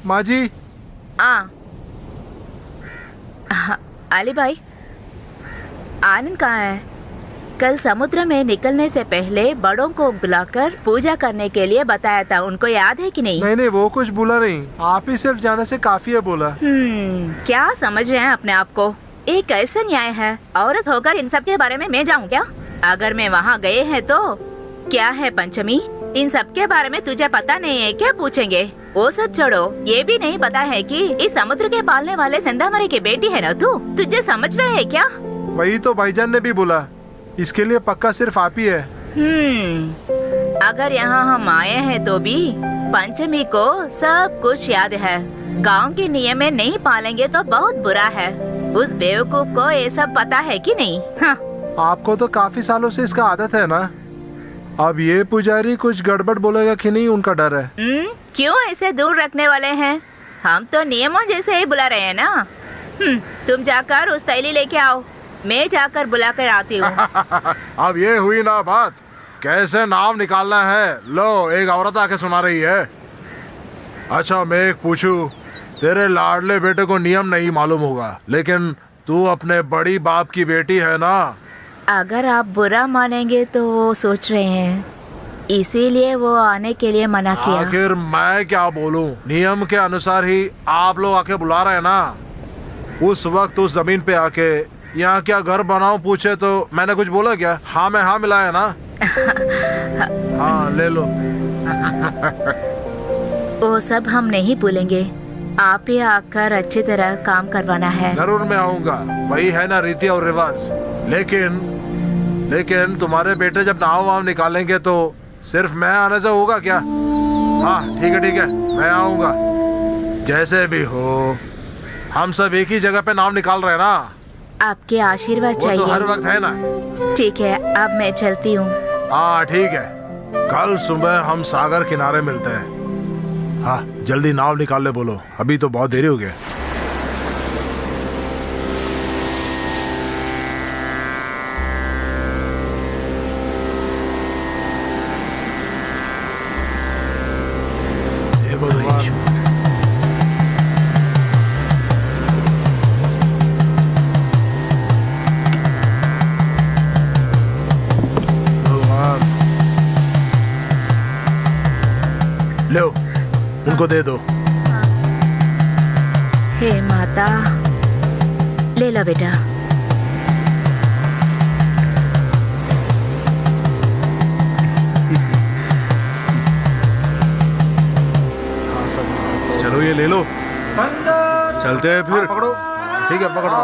माँ जी। अली भाई, आनंद कहाँ है? कल समुद्र में निकलने से पहले बड़ों को बुलाकर पूजा करने के लिए बताया था, उनको याद है कि नहीं? नहीं, वो कुछ बोला नहीं, आप ही सिर्फ जाने से काफी है बोला। क्या समझ रहे हैं अपने आप को? एक कैसा न्याय है? औरत होकर इन सब के बारे में मैं जाऊँ क्या? अगर मैं वहाँ गए हैं तो क्या है पंचमी, इन सब के बारे में तुझे पता नहीं है क्या पूछेंगे? वो सब छोड़ो, ये भी नहीं पता है कि इस समुद्र के पालने वाले सिंधामरी की बेटी है ना तू? तुझे समझ रहे है क्या? वही तो भाईजान ने भी बोला, इसके लिए पक्का सिर्फ आप ही है। अगर यहाँ हम आए हैं तो भी पंचमी को सब कुछ याद है। गांव के नियम में नहीं पालेंगे तो बहुत बुरा है। उस बेवकूफ को ये सब पता है कि नहीं? हाँ। आपको तो काफी सालों से इसका आदत है ना। अब ये पुजारी कुछ गड़बड़ बोलेगा कि नहीं, उनका डर है। क्यों ऐसे दूर रखने वाले हैं? हम तो नियमों जैसे ही बुला रहे हैं ना। तुम जाकर उस थैली लेके आओ, मैं जाकर बुला कर आती हूँ। अब ये हुई ना बात, कैसे नाम निकालना है। लो, एक औरत आके सुना रही है। अच्छा, मैं एक पूछूं, तेरे लाडले बेटे को नियम नहीं मालूम होगा, लेकिन तू अपने बड़ी बाप की बेटी है ना। अगर आप बुरा मानेंगे तो वो सोच रहे हैं, इसीलिए वो आने के लिए मना किया। आखिर मैं क्या बोलूं, नियम के अनुसार ही आप लोग आके बुला रहे हैं ना। उस वक्त उस जमीन पे आके यहाँ क्या घर बनाओ पूछे तो मैंने कुछ बोला क्या? हाँ में हाँ मिलाया ना। हाँ, ले लो। वो सब हम नहीं भूलेंगे, आप ही आकर अच्छी तरह काम करवाना है। जरूर मैं आऊंगा, वही है ना रीति और रिवाज। लेकिन तुम्हारे बेटे जब नाव वाव निकालेंगे तो सिर्फ मैं आने से होगा क्या? हाँ ठीक है, मैं आऊंगा। जैसे भी हो, हम सब एक ही जगह पे नाव निकाल रहे हैं ना। आपके आशीर्वाद चाहिए। वो तो हर वक्त है ना। ठीक है, अब मैं चलती हूँ। हाँ ठीक है, कल सुबह हम सागर किनारे मिलते हैं। हाँ, जल्दी नाव निकालने बोलो, अभी तो बहुत देरी हो गया। लो, उनको दे दो। हे माता, ले लो बेटा। चलो ये ले लो, चलते हैं फिर। पकड़ो। ठीक है, पकड़ो।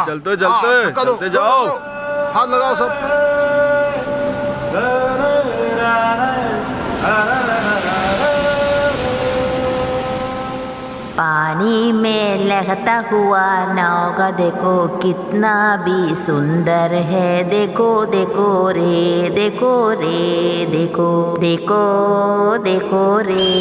चलते जाओ। हाथ लगाओ सब। पानी में लहता हुआ नौका देखो कितना भी सुंदर है। देखो देखो रे, देखो रे, देखो देखो देखो रे।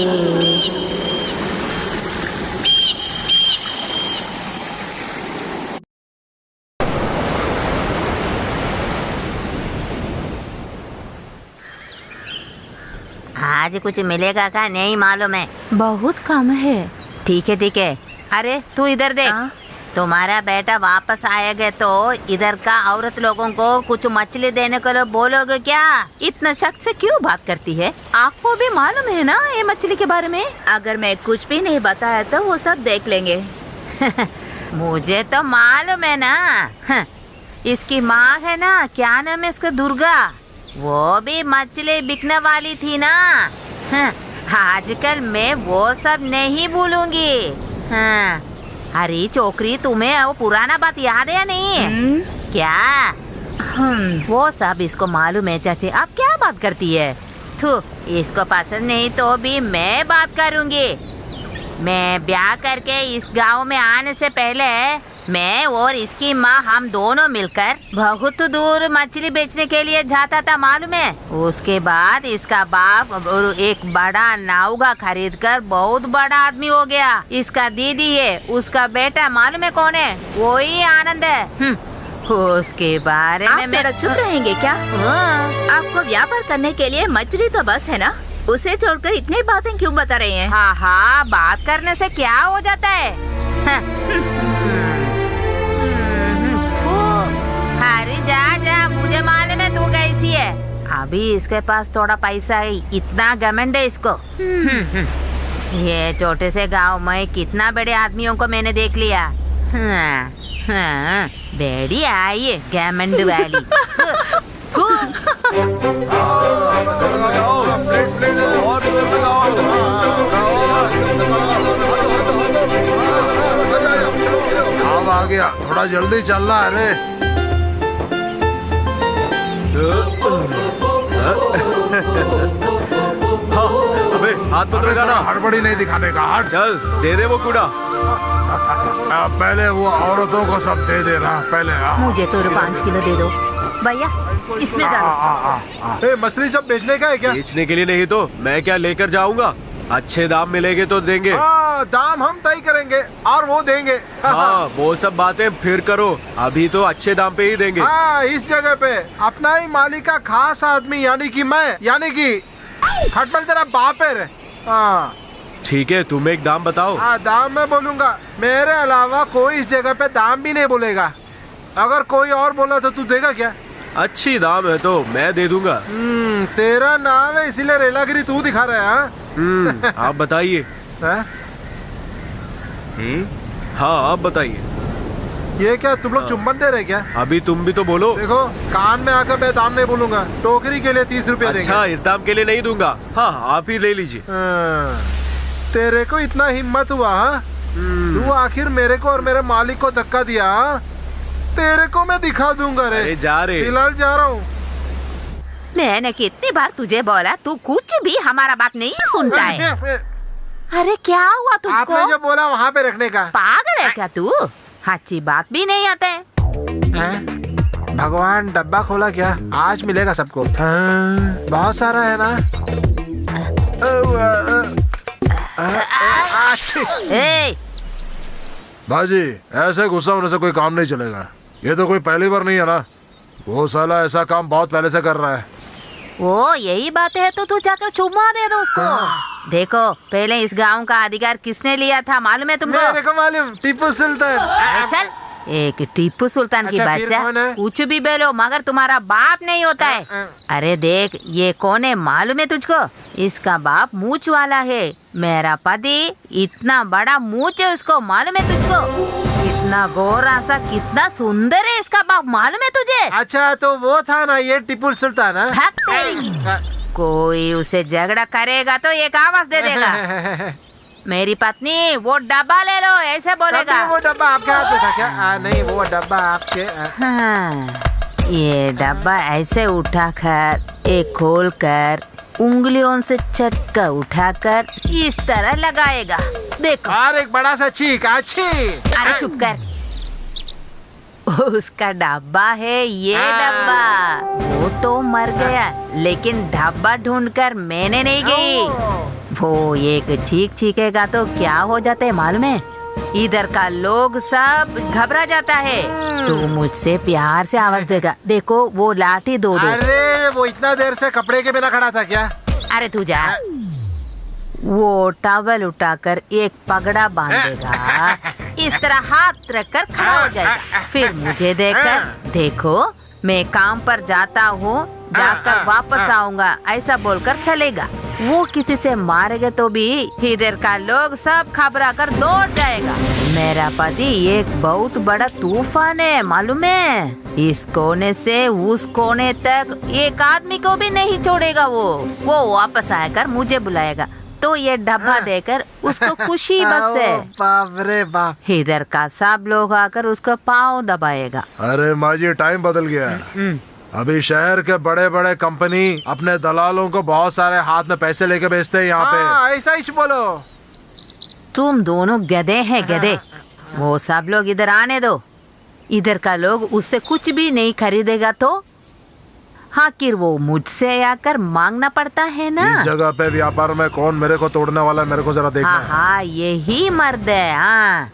आज कुछ मिलेगा क्या नहीं मालूम है, बहुत कम है। ठीक है। अरे तू इधर देख, तुम्हारा बेटा वापस आएगा तो इधर का औरत लोगों को कुछ मछली देने को लिए बोलोगे क्या? इतना शक से क्यों बात करती है? आपको भी मालूम है ना ये मछली के बारे में? अगर मैं कुछ भी नहीं बताया तो वो सब देख लेंगे। मुझे तो मालूम है ना। इसकी माँ है ना, क्या नाम है इसका, दुर्गा, वो भी मछली बिकने वाली थी ना। आजकल मैं वो सब नहीं भूलूंगी। अरे छोकरी, तुम्हें वो पुराना बात याद है या नहीं? क्या? वो सब इसको मालूम है चाची, आप क्या बात करती है? थू, इसको पसंद नहीं तो भी मैं बात करूंगी। मैं ब्याह करके इस गांव में आने से पहले मैं और इसकी माँ हम दोनों मिलकर बहुत दूर मछली बेचने के लिए जाता था, मालूम है? उसके बाद इसका बाप एक बड़ा नावगा खरीद कर बहुत बड़ा आदमी हो गया। इसका दीदी है, उसका बेटा मालूम है कौन है? वही आनंद है। उसके बारे आप में मैं थोड़ा चुप रहेंगे क्या? हाँ आपको व्यापार करने के लिए मछली तो बस है ना, उसे छोड़कर इतनी बातें क्यों बता रहे हैं? हाँ हाँ, बात करने से क्या हो जाता है? हाँ। अरे जा जा, मुझे मालूम है तू कैसी है। अभी इसके पास थोड़ा पैसा है, इतना घमंड है इसको। ये छोटे से गांव में कितना बड़े आदमियों को मैंने देख लिया। हाँ, हाँ, बेड़ी आई है घमंड वाली। अब आ गया, थोड़ा जल्दी चलना है रे। अबे हाथ मत अबे लगाना। थोड़ा हड़बड़ी नहीं दिखाने का, हट। चल दे दे वो कूड़ा। पहले वो औरतों को सब दे देना पहले। मुझे तो 5 किलो दे दो भैया, इसमें डालो। ए, मछली सब बेचने का है क्या? बेचने के लिए नहीं तो मैं क्या लेकर जाऊंगा। अच्छे दाम मिलेंगे तो देंगे। दाम हम तय करेंगे और वो देंगे। हाँ वो सब बातें फिर करो, अभी तो अच्छे दाम पे ही देंगे। हाँ, इस जगह पे अपना ही मालिक का खास आदमी यानी कि मैं, यानी कि खटमल तेरा बाप है रे। हाँ ठीक है, तुम एक दाम बताओ। दाम मैं बोलूंगा, मेरे अलावा कोई इस जगह पे दाम भी नहीं बोलेगा। अगर कोई और बोला तो तू देगा क्या? अच्छी दाम है तो मैं दे दूंगा। तेरा नाम है इसीलिए रेलागिरी तू दिखा रहा है। आप बताइए। हाँ? हाँ आप बताइए। ये क्या तुम लोग चुम्बन दे रहे क्या? अभी तुम भी तो बोलो। देखो कान में आकर मैं दाम नहीं बोलूंगा, टोकरी के लिए 30 रुपया देंगे। अच्छा, इस दाम के लिए नहीं दूंगा। हाँ आप ही ले लीजिए। तेरे को इतना हिम्मत हुआ? हाँ तू आखिर मेरे को और मेरे मालिक को धक्का दिया। हाँ? तेरे को मैं दिखा दूंगा रे। अरे जा रे। फिलहाल जा रहा हूँ। मैंने कितनी बार तुझे बोला, तू कुछ भी हमारा बात नहीं सुनता है। अरे क्या हुआ तुझको? आपने जो बोला वहाँ पे रखने का। पागल है क्या तू? अच्छी बात भी नहीं आता है। भगवान डब्बा खोला क्या? आज मिलेगा सबको। बहुत सारा है ना। ए, बाजी ऐसे गुस्सा होने से कोई काम नहीं चलेगा। ये तो कोई पहली बार नहीं है ना, वो साला ऐसा काम बहुत पहले से कर रहा है। वो यही बात है तो तू जाकर चुम्मा दे दो उसको। देखो पहले इस गांव का अधिकार किसने लिया था मालूम है तुमको? मेरे को मालूम, टीपू सुल्तान। चल, एक टीपू सुल्तान की अच्छा, फिर बच्चा कौन है? कुछ भी बोलो मगर तुम्हारा बाप नहीं होता है। अरे देख ये कौन है मालूम है तुझको? इसका बाप मूंछ वाला है। मेरा पति इतना बड़ा मूंछ है उसको, मालूम है तुझको? इतना गोरा सा, कितना सुंदर है इसका बाप, मालूम है तुझे? अच्छा तो वो था ना ये टीपू सुल्तान। हाँ? भाग तेरी की। कोई उसे झगड़ा करेगा तो एक आवाज दे देगा, मेरी पत्नी वो डब्बा ले लो, ऐसे बोलेगा। तभी वो डब्बा आपके हाथ में था क्या? नहीं वो डब्बा आपके। हाँ, ये डब्बा ऐसे उठाकर, एक खोल कर, उंगलियों से चटका उठाकर इस तरह लगाएगा। देखो। और एक बड़ा सा छींक। अच्छी। अरे चुप कर। उसका डब्बा है ये डब्बा। वो तो मर गया लेकिन डब्बा ढूंढकर मैंने नहीं गई। वो एक चीख चीखेगा तो क्या हो जाता है मालूम है? इधर का लोग सब घबरा जाता है। तू मुझसे प्यार से आवाज देगा, देखो वो लाठी दो। अरे वो इतना देर से कपड़े के बिना खड़ा था क्या? अरे तू जा। वो टॉवल उठाकर एक पगड़ा बांधेगा, इस तरह हाथ रखकर खड़ा हो जाएगा। फिर मुझे देखकर, देखो मैं काम पर जाता हूँ, जाकर वापस आऊंगा ऐसा बोलकर चलेगा। वो किसी से मारेगा तो भी इधर का लोग सब घबरा कर दौड़ जाएगा। मेरा पति एक बहुत बड़ा तूफान है मालूम है? इस कोने से उस कोने तक एक आदमी को भी नहीं छोड़ेगा। वो वापस आकर मुझे बुलाएगा तो ये डब्बा देकर उसको खुशी बस है। बाप रे बाप। इधर का सब लोग आकर उसका पाँव दबाएगा। अरे माँ जी टाइम बदल गया है। अभी शहर के बड़े बड़े कंपनी अपने दलालों को बहुत सारे हाथ में पैसे लेके बेचते हैं यहाँ पे। ऐसा ही बोलो। तुम दोनों गधे हैं गधे। वो सब लोग इधर आने दो। इधर का लोग उससे कुछ भी नहीं खरीदेगा तो आखिर वो मुझसे आकर मांगना पड़ता है ना। इस जगह पे व्यापार में कौन मेरे को तोड़ने वाला है, मेरे को जरा देखना है। हाँ यही मर्द है। हाँ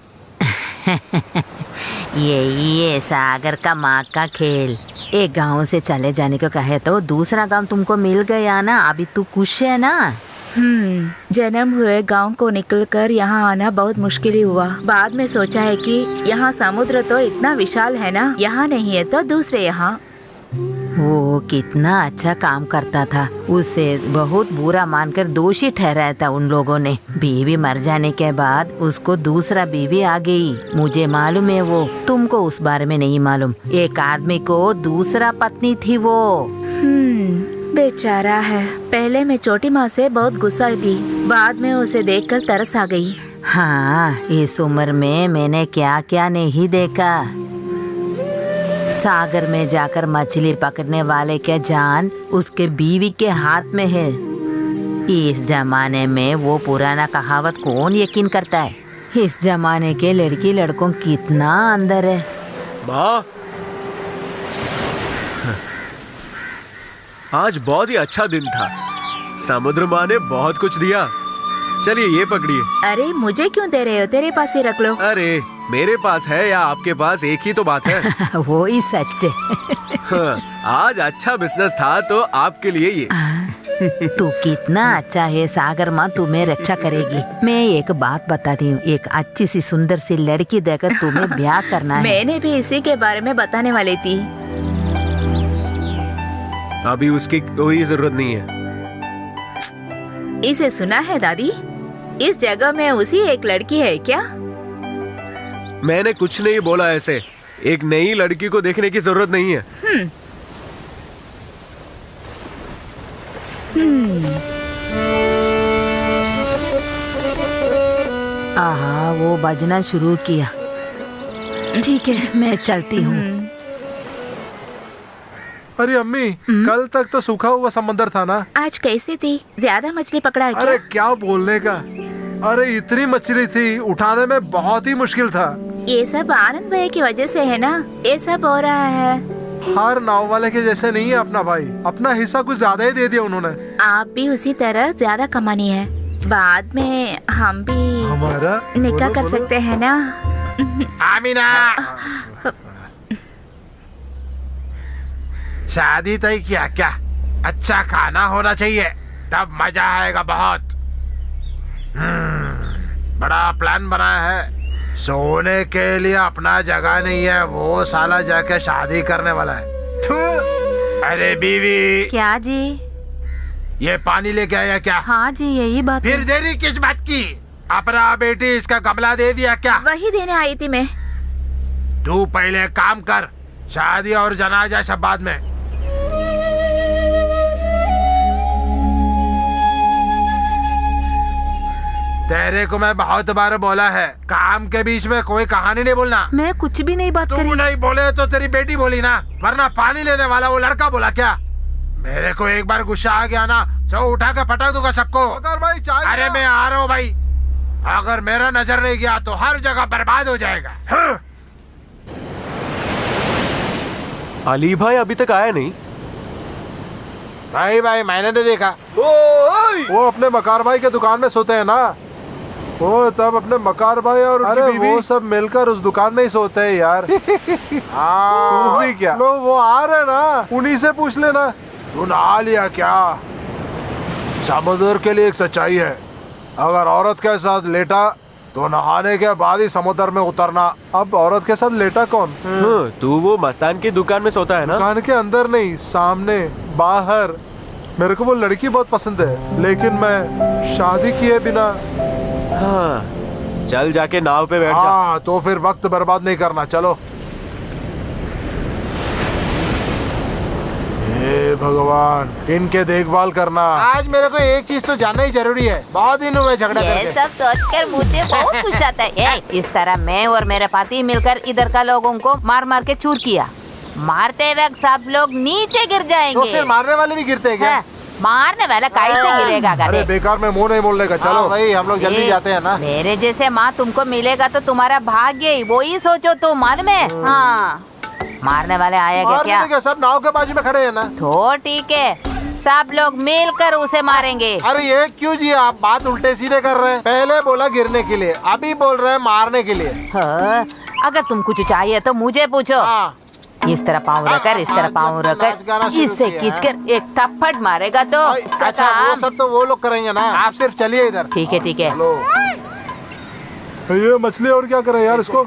यही है सागर का माँ का खेल। एक गांव से चले जाने को कहे तो दूसरा गांव तुमको मिल गया ना, अभी तू खुश है ना? जन्म हुए गांव को निकलकर यहाँ आना बहुत मुश्किल ही हुआ। बाद में सोचा है कि यहाँ समुद्र तो इतना विशाल है ना, यहाँ नहीं है तो दूसरे यहाँ। वो कितना अच्छा काम करता था, उसे बहुत बुरा मानकर दोषी ठहराया था उन लोगों ने। बीवी मर जाने के बाद उसको दूसरा बीवी आ गई, मुझे मालूम है वो, तुमको उस बारे में नहीं मालूम। एक आदमी को दूसरा पत्नी थी वो। बेचारा है। पहले मैं छोटी माँ से बहुत गुस्सा थी, बाद में उसे देखकर तरस आ गई। हाँ, इस उम्र में मैंने क्या क्या नहीं देखा। सागर में जाकर मछली पकड़ने वाले के जान उसके बीवी के हाथ में है। इस जमाने में वो पुराना कहावत कौन यकीन करता है? इस जमाने के लड़की लड़कों कितना अंदर है। माँ, आज बहुत ही अच्छा दिन था। समुद्र माँ ने बहुत कुछ दिया। चलिए ये पकड़िए। अरे मुझे क्यों दे रहे हो? तेरे पास ही रख लो। अरे मेरे पास है या आपके पास, एक ही तो बात है। वो ही सच है। हाँ, आज अच्छा बिजनेस था तो आपके लिए ये। तू कितना अच्छा है सागर माँ, तुम्हें रक्षा करेगी। मैं एक बात बताती हूँ, एक अच्छी सी सुंदर सी लड़की देकर तुम्हें ब्याह करना है। मैंने भी इसी के बारे में बताने वाली थी। अभी उसकी कोई जरूरत नहीं है। इसे सुना है दादी? इस जगह में उसी एक लड़की है क्या? मैंने कुछ नहीं बोला ऐसे। एक नई लड़की को देखने की जरूरत नहीं है। आहा, वो बजना शुरू किया। ठीक है, मैं चलती हूँ। अरे अम्मी, कल तक तो सूखा हुआ समंदर था ना। आज कैसी थी? ज्यादा मछली पकड़ा है क्या? अरे क्या बोलने का, अरे इतनी मछली थी, उठाने में बहुत ही मुश्किल था। ये सब आनंद भैया की वजह से है ना, ये सब हो रहा है। हर नाव वाले के जैसे नहीं है अपना भाई, अपना हिस्सा कुछ ज्यादा ही दे दिया उन्होंने। आप भी उसी तरह ज्यादा कमानी है, बाद में हम भी हमारा निकाह कर सकते हैं ना। आमीना, शादी तय किया क्या? अच्छा खाना होना चाहिए, तब मजा आएगा बहुत। बड़ा प्लान बनाया है। सोने के लिए अपना जगह नहीं है, वो साला जाके शादी करने वाला है। थू। अरे बीवी। क्या जी? ये पानी लेके आया क्या? हाँ जी, यही बात। फिर देरी किस बात की? अपना बेटी इसका गमला दे दिया क्या? वही देने आई थी मैं। तू पहले काम कर, शादी और जनाजा सब बाद में। तेरे को मैं बहुत बार बोला है, काम के बीच में कोई कहानी नहीं बोलना। मैं कुछ भी नहीं बात तू करी। नहीं बोले तो तेरी बेटी बोली ना, वरना पानी लेने वाला वो लड़का बोला क्या? मेरे को एक बार गुस्सा आ गया ना, तो उठा कर पटक दूंगा सबको। भाई अरे मैं आ रहा हूँ भाई, अगर मेरा नजर नहीं गया तो हर जगह बर्बाद हो जाएगा। हाँ। अली भाई अभी तक आया नहीं। भाई मैंने नहीं देखा। वो अपने मकार भाई के दुकान में सोते हैं ना, वो तब अपने मकार भाई और अरे वो सब मिलकर उस दुकान में ही सोते हैं यार। हाँ, भी क्या लो, वो आ रहे ना, उन्हीं से पूछ लेना। तू नहा लिया क्या? समुद्र के लिए एक सच्चाई है, अगर औरत के साथ लेटा तो नहाने के बाद ही समुद्र में उतरना। अब औरत के साथ लेटा कौन? तू वो मस्तान की दुकान में सोता है ना? दुकान के अंदर नहीं, सामने बाहर। मेरे को वो लड़की बहुत पसंद है, लेकिन मैं शादी किए बिना। हाँ, चल जाके नाव पे बैठ जा। हाँ, तो फिर वक्त बर्बाद नहीं करना, चलो। हे भगवान, इनके देखभाल करना। आज मेरे को एक चीज तो जानना ही जरूरी है, बहुत दिन हुए झगड़ा ये करके। सब सोचकर मुझे बहुत खुश आता है। इस तरह मैं और मेरे पति मिलकर इधर का लोगों को मार मार के चूर किया। मारते वक्त सब लोग नीचे गिर जाएंगे। तो फिर मारने वाले भी गिरते हैं क्या? हाँ, मारने वाला कैसे गिरेगा? अरे बेकार में मुंह नहीं बोलने का। चलो भाई, हम लोग जल्दी जाते हैं ना। मेरे जैसे माँ तुमको मिलेगा तो तुम्हारा भाग्य ही, वो ही सोचो तुम, मालूम है? हाँ, मारने वाले आएगा क्या? सब नाव के बाजू में खड़े हैं ना। तो ठीक है, सब लोग मिलकर उसे मारेंगे। अरे ये क्यों जी, आप बात उल्टे सीधे कर रहे हैं। पहले बोला गिरने के लिए, अभी बोल रहे हैं मारने के लिए। हाँ, अगर तुम कुछ चाहिए तो मुझे पूछो। हाँ। इस तरह पाँव रखकर, इस तरह पाँव नाच गाना रखकर, शुरू इससे किया, खींचकर एक थप्पड़ मारेगा तो उसका अच्छा वो काम। सब तो वो लोग करेंगे ना, आप सिर्फ चलिए इधर। ठीक है ठीक है। लो ये मछली और क्या करे यार इसको?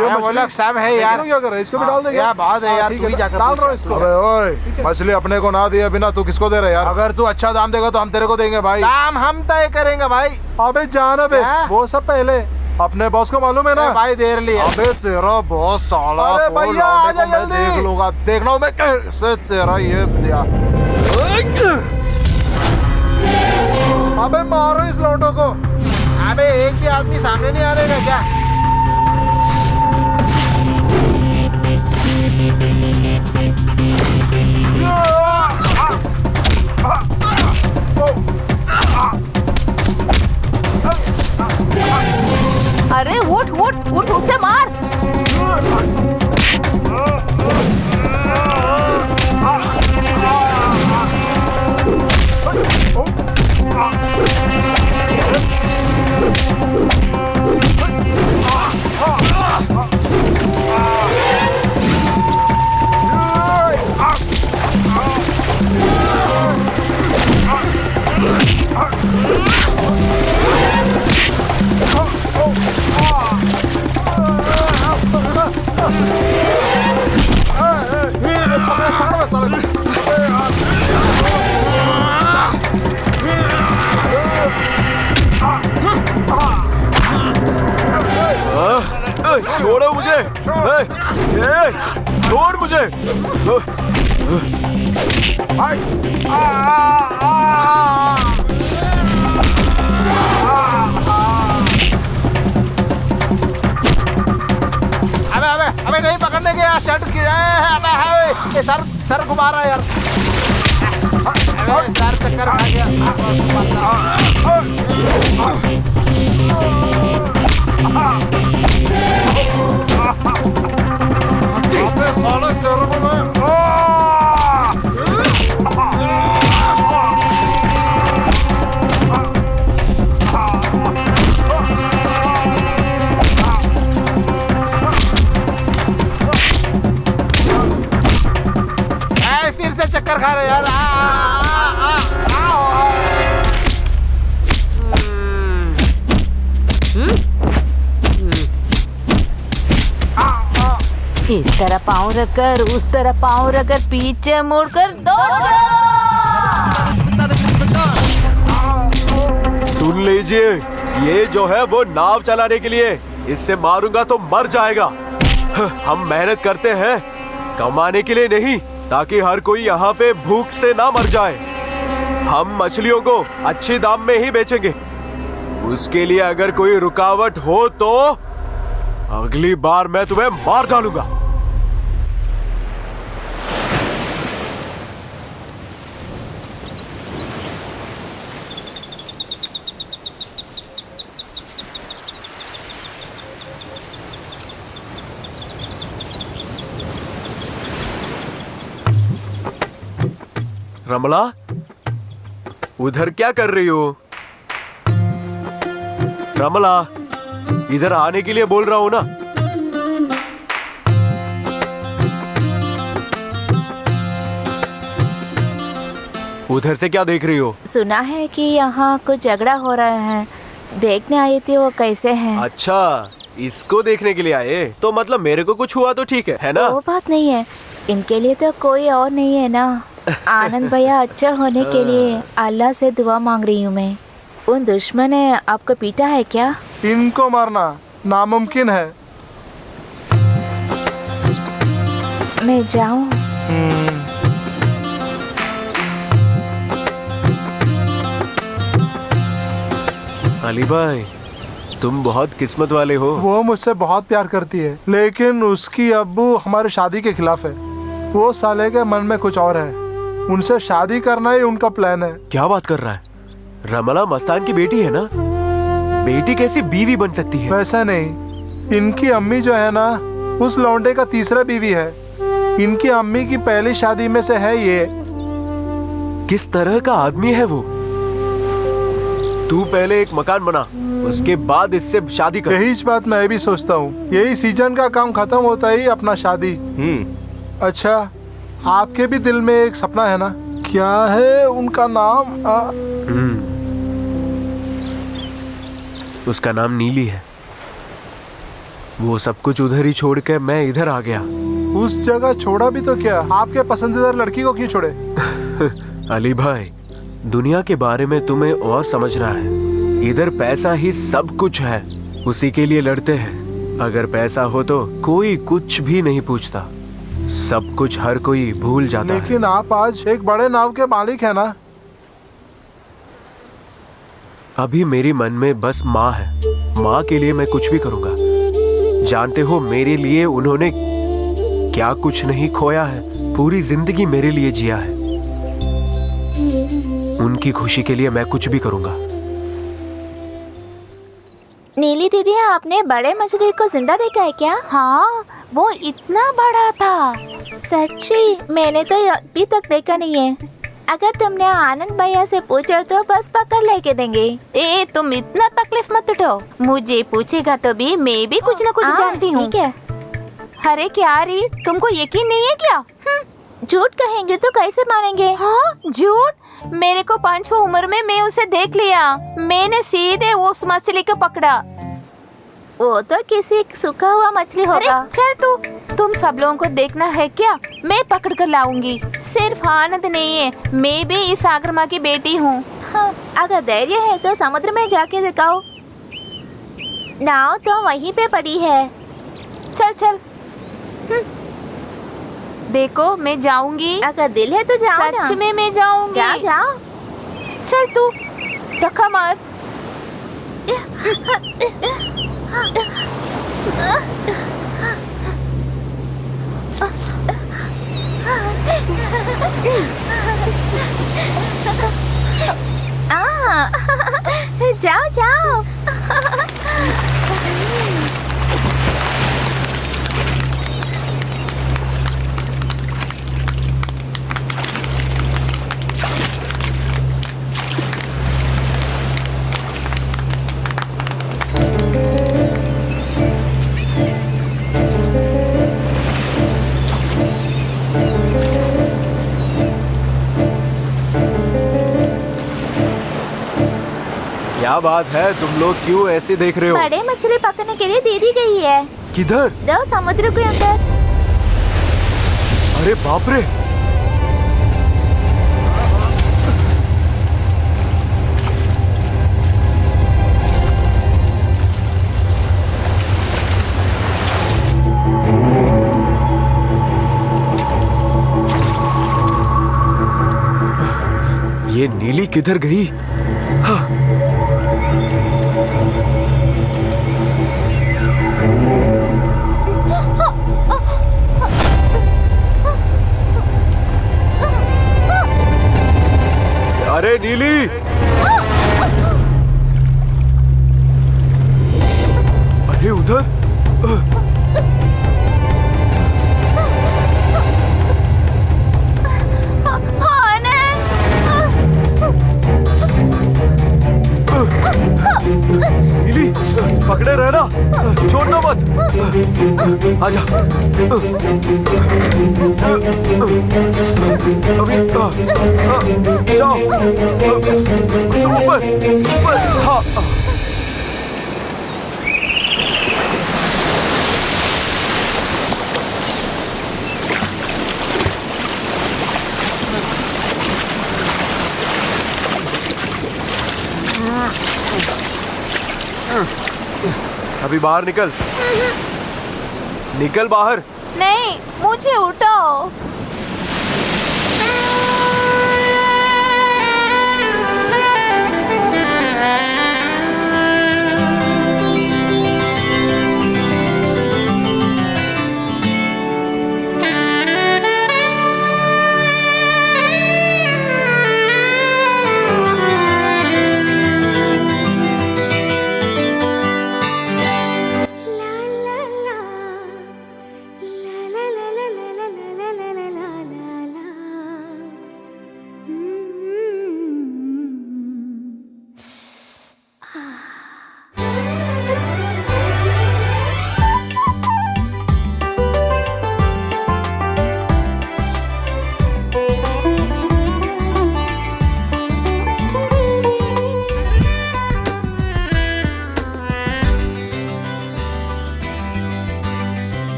ये वो लोग सब है यार। इसको क्या करे? इसको भी डाल देंगे यार बहुत है यार, ठीक तू ही जाकर डाल पूछ। रहा हूँ इसको। अबे ओए, मछली अपने को ना दिए बिना तू किसको दे रहा है यार? अगर तू अच्छा दाम देगा तो हम तेरे को देंगे भाई। दाम हम तय करेंगे भाई। अबे जाना बे, क्या? वो सब पहले अपने बॉस को मालूम है ना। भाई देर लिया। अबे तेरा बॉस साला अरे को भैया, लौंडे आजा को मैं जल्दी। देख लूंगा, देख लो मैं कैसे तेरा ये दिया। अबे मारो इस लौंडो को। अबे एक भी आदमी सामने नहीं आ रहेगा क्या? अरे उठ उठ उठ, उसे मार। छोड़ो मुझे। छोड़ मुझे। अबे अबे अबे नहीं पकड़ने के यार, शर्ट गिरा है। अबे अबे ये सर घुमा रहा है यार। अबे सर चक्कर खा गया। अबे साले तेरे को मैं फिर से चक्कर खा रहे यार। इस तरह पाँव रखकर, उस तरह पाँव रखकर, पीछे मुड़कर दौड़। सुन लीजिए, ये जो है वो नाव चलाने के लिए, इससे मारूंगा तो मर जाएगा। हम मेहनत करते हैं कमाने के लिए नहीं, ताकि हर कोई यहाँ पे भूख से ना मर जाए। हम मछलियों को अच्छे दाम में ही बेचेंगे। उसके लिए अगर कोई रुकावट हो तो अगली बार मैं तुम्हें मार डालूंगा। रमला, उधर क्या कर रही हो? रमला, इधर आने के लिए बोल रहा हूं ना। उधर से क्या देख रही हो? सुना है कि यहाँ कुछ झगड़ा हो रहा है, देखने आई थी वो कैसे हैं। अच्छा, इसको देखने के लिए आए? तो मतलब मेरे को कुछ हुआ तो ठीक है ना? वो बात नहीं है, इनके लिए तो कोई और नहीं है ना। आनंद भैया अच्छा होने के लिए अल्लाह से दुआ मांग रही हूँ मैं। उन दुश्मन ने आपको पीटा है क्या? इनको मारना नामुमकिन है। मैं जाऊँ? अली भाई, तुम बहुत किस्मत वाले हो। वो मुझसे बहुत प्यार करती है, लेकिन उसकी अब्बू हमारी शादी के खिलाफ है। वो साले के मन में कुछ और है, उनसे शादी करना ही उनका प्लान है। क्या बात कर रहा है? रमला मस्तान की बेटी है ना? बेटी कैसी बीवी बन सकती है? वैसा नहीं, इनकी अम्मी जो है ना, उस लौंडे का तीसरा बीवी है। इनकी अम्मी की पहली शादी में से है ये। किस तरह का आदमी है वो? तू पहले एक मकान बना, उसके बाद इससे शादी कर। यही बात मैं भी सोचता हूँ, यही सीजन का काम खत्म होता ही अपना शादी। अच्छा, आपके भी दिल में एक सपना है ना? क्या है उनका नाम? उसका नाम नीली है। वो सब कुछ उधर ही छोड़ के मैं इधर आ गया। उस जगह छोड़ा भी तो क्या, आपके पसंदीदा लड़की को क्यों छोड़े? अली भाई, दुनिया के बारे में तुम्हें और समझना है। इधर पैसा ही सब कुछ है, उसी के लिए लड़ते हैं। अगर पैसा हो तो कोई कुछ भी नहीं पूछता, सब कुछ हर कोई भूल जाता है। लेकिन आप आज एक बड़े नाव के मालिक है ना? अभी मेरे मन में बस माँ है। माँ के लिए मैं कुछ भी करूँगा। जानते हो मेरे लिए उन्होंने क्या कुछ नहीं खोया है, पूरी जिंदगी मेरे लिए जिया है। उनकी खुशी के लिए मैं कुछ भी करूँगा। नीली दीदी, आपने बड़े मछली को जिंदा देखा है क्या? हाँ, वो इतना बड़ा था। सच्ची? मैंने तो अभी तक देखा नहीं है। अगर तुमने आनंद भैया से पूछा तो बस पकड़ लेके देंगे। ए, तुम इतना तकलीफ मत उठाओ। मुझे पूछेगा तो भी मैं भी कुछ न कुछ जानती हूँ। ठीक है। अरे क्या री, तुमको यकीन नहीं है क्या? झूठ कहेंगे तो कैसे मानेंगे? हाँ, झूठ? मेरे को 5 उम्र में मैं उसे देख लिया। मैंने सीधे उस मछली को पकड़ा। वो तो किसी सूखा हुआ मछली अरे होगा। चल, तुम सब लोगों को देखना है क्या? मैं पकड़ कर लाऊंगी। सिर्फ आनंद नहीं है, मैं भी इस सागर माँ की बेटी हूँ। हाँ, अगर धैर्य है तो समुद्र में जाके दिखाओ। नाव तो वहीं पे पड़ी है। चल चल। देखो, मैं जाऊंगी। अगर दिल है तो जाओ ना। सच में मैं जाऊंगी। जाओ जाओ। चल तू धक्का मार। जाओ जाओ। क्या बात है, तुम लोग क्यों ऐसे देख रहे हो? बड़े मछली पकड़ने के लिए दीदी गई है। किधर? दो समुद्र के अंदर। अरे बाप रे! ये नीली किधर गई? हाँ। अरे नीली! अरे उधर! नीली, पकड़े रहना, छोड़ना मत। आजा। अभी जाओ। ऊपर, ऊपर। हाँ। अभी बाहर निकल। निकल बाहर। नहीं, मुझे उठाओ।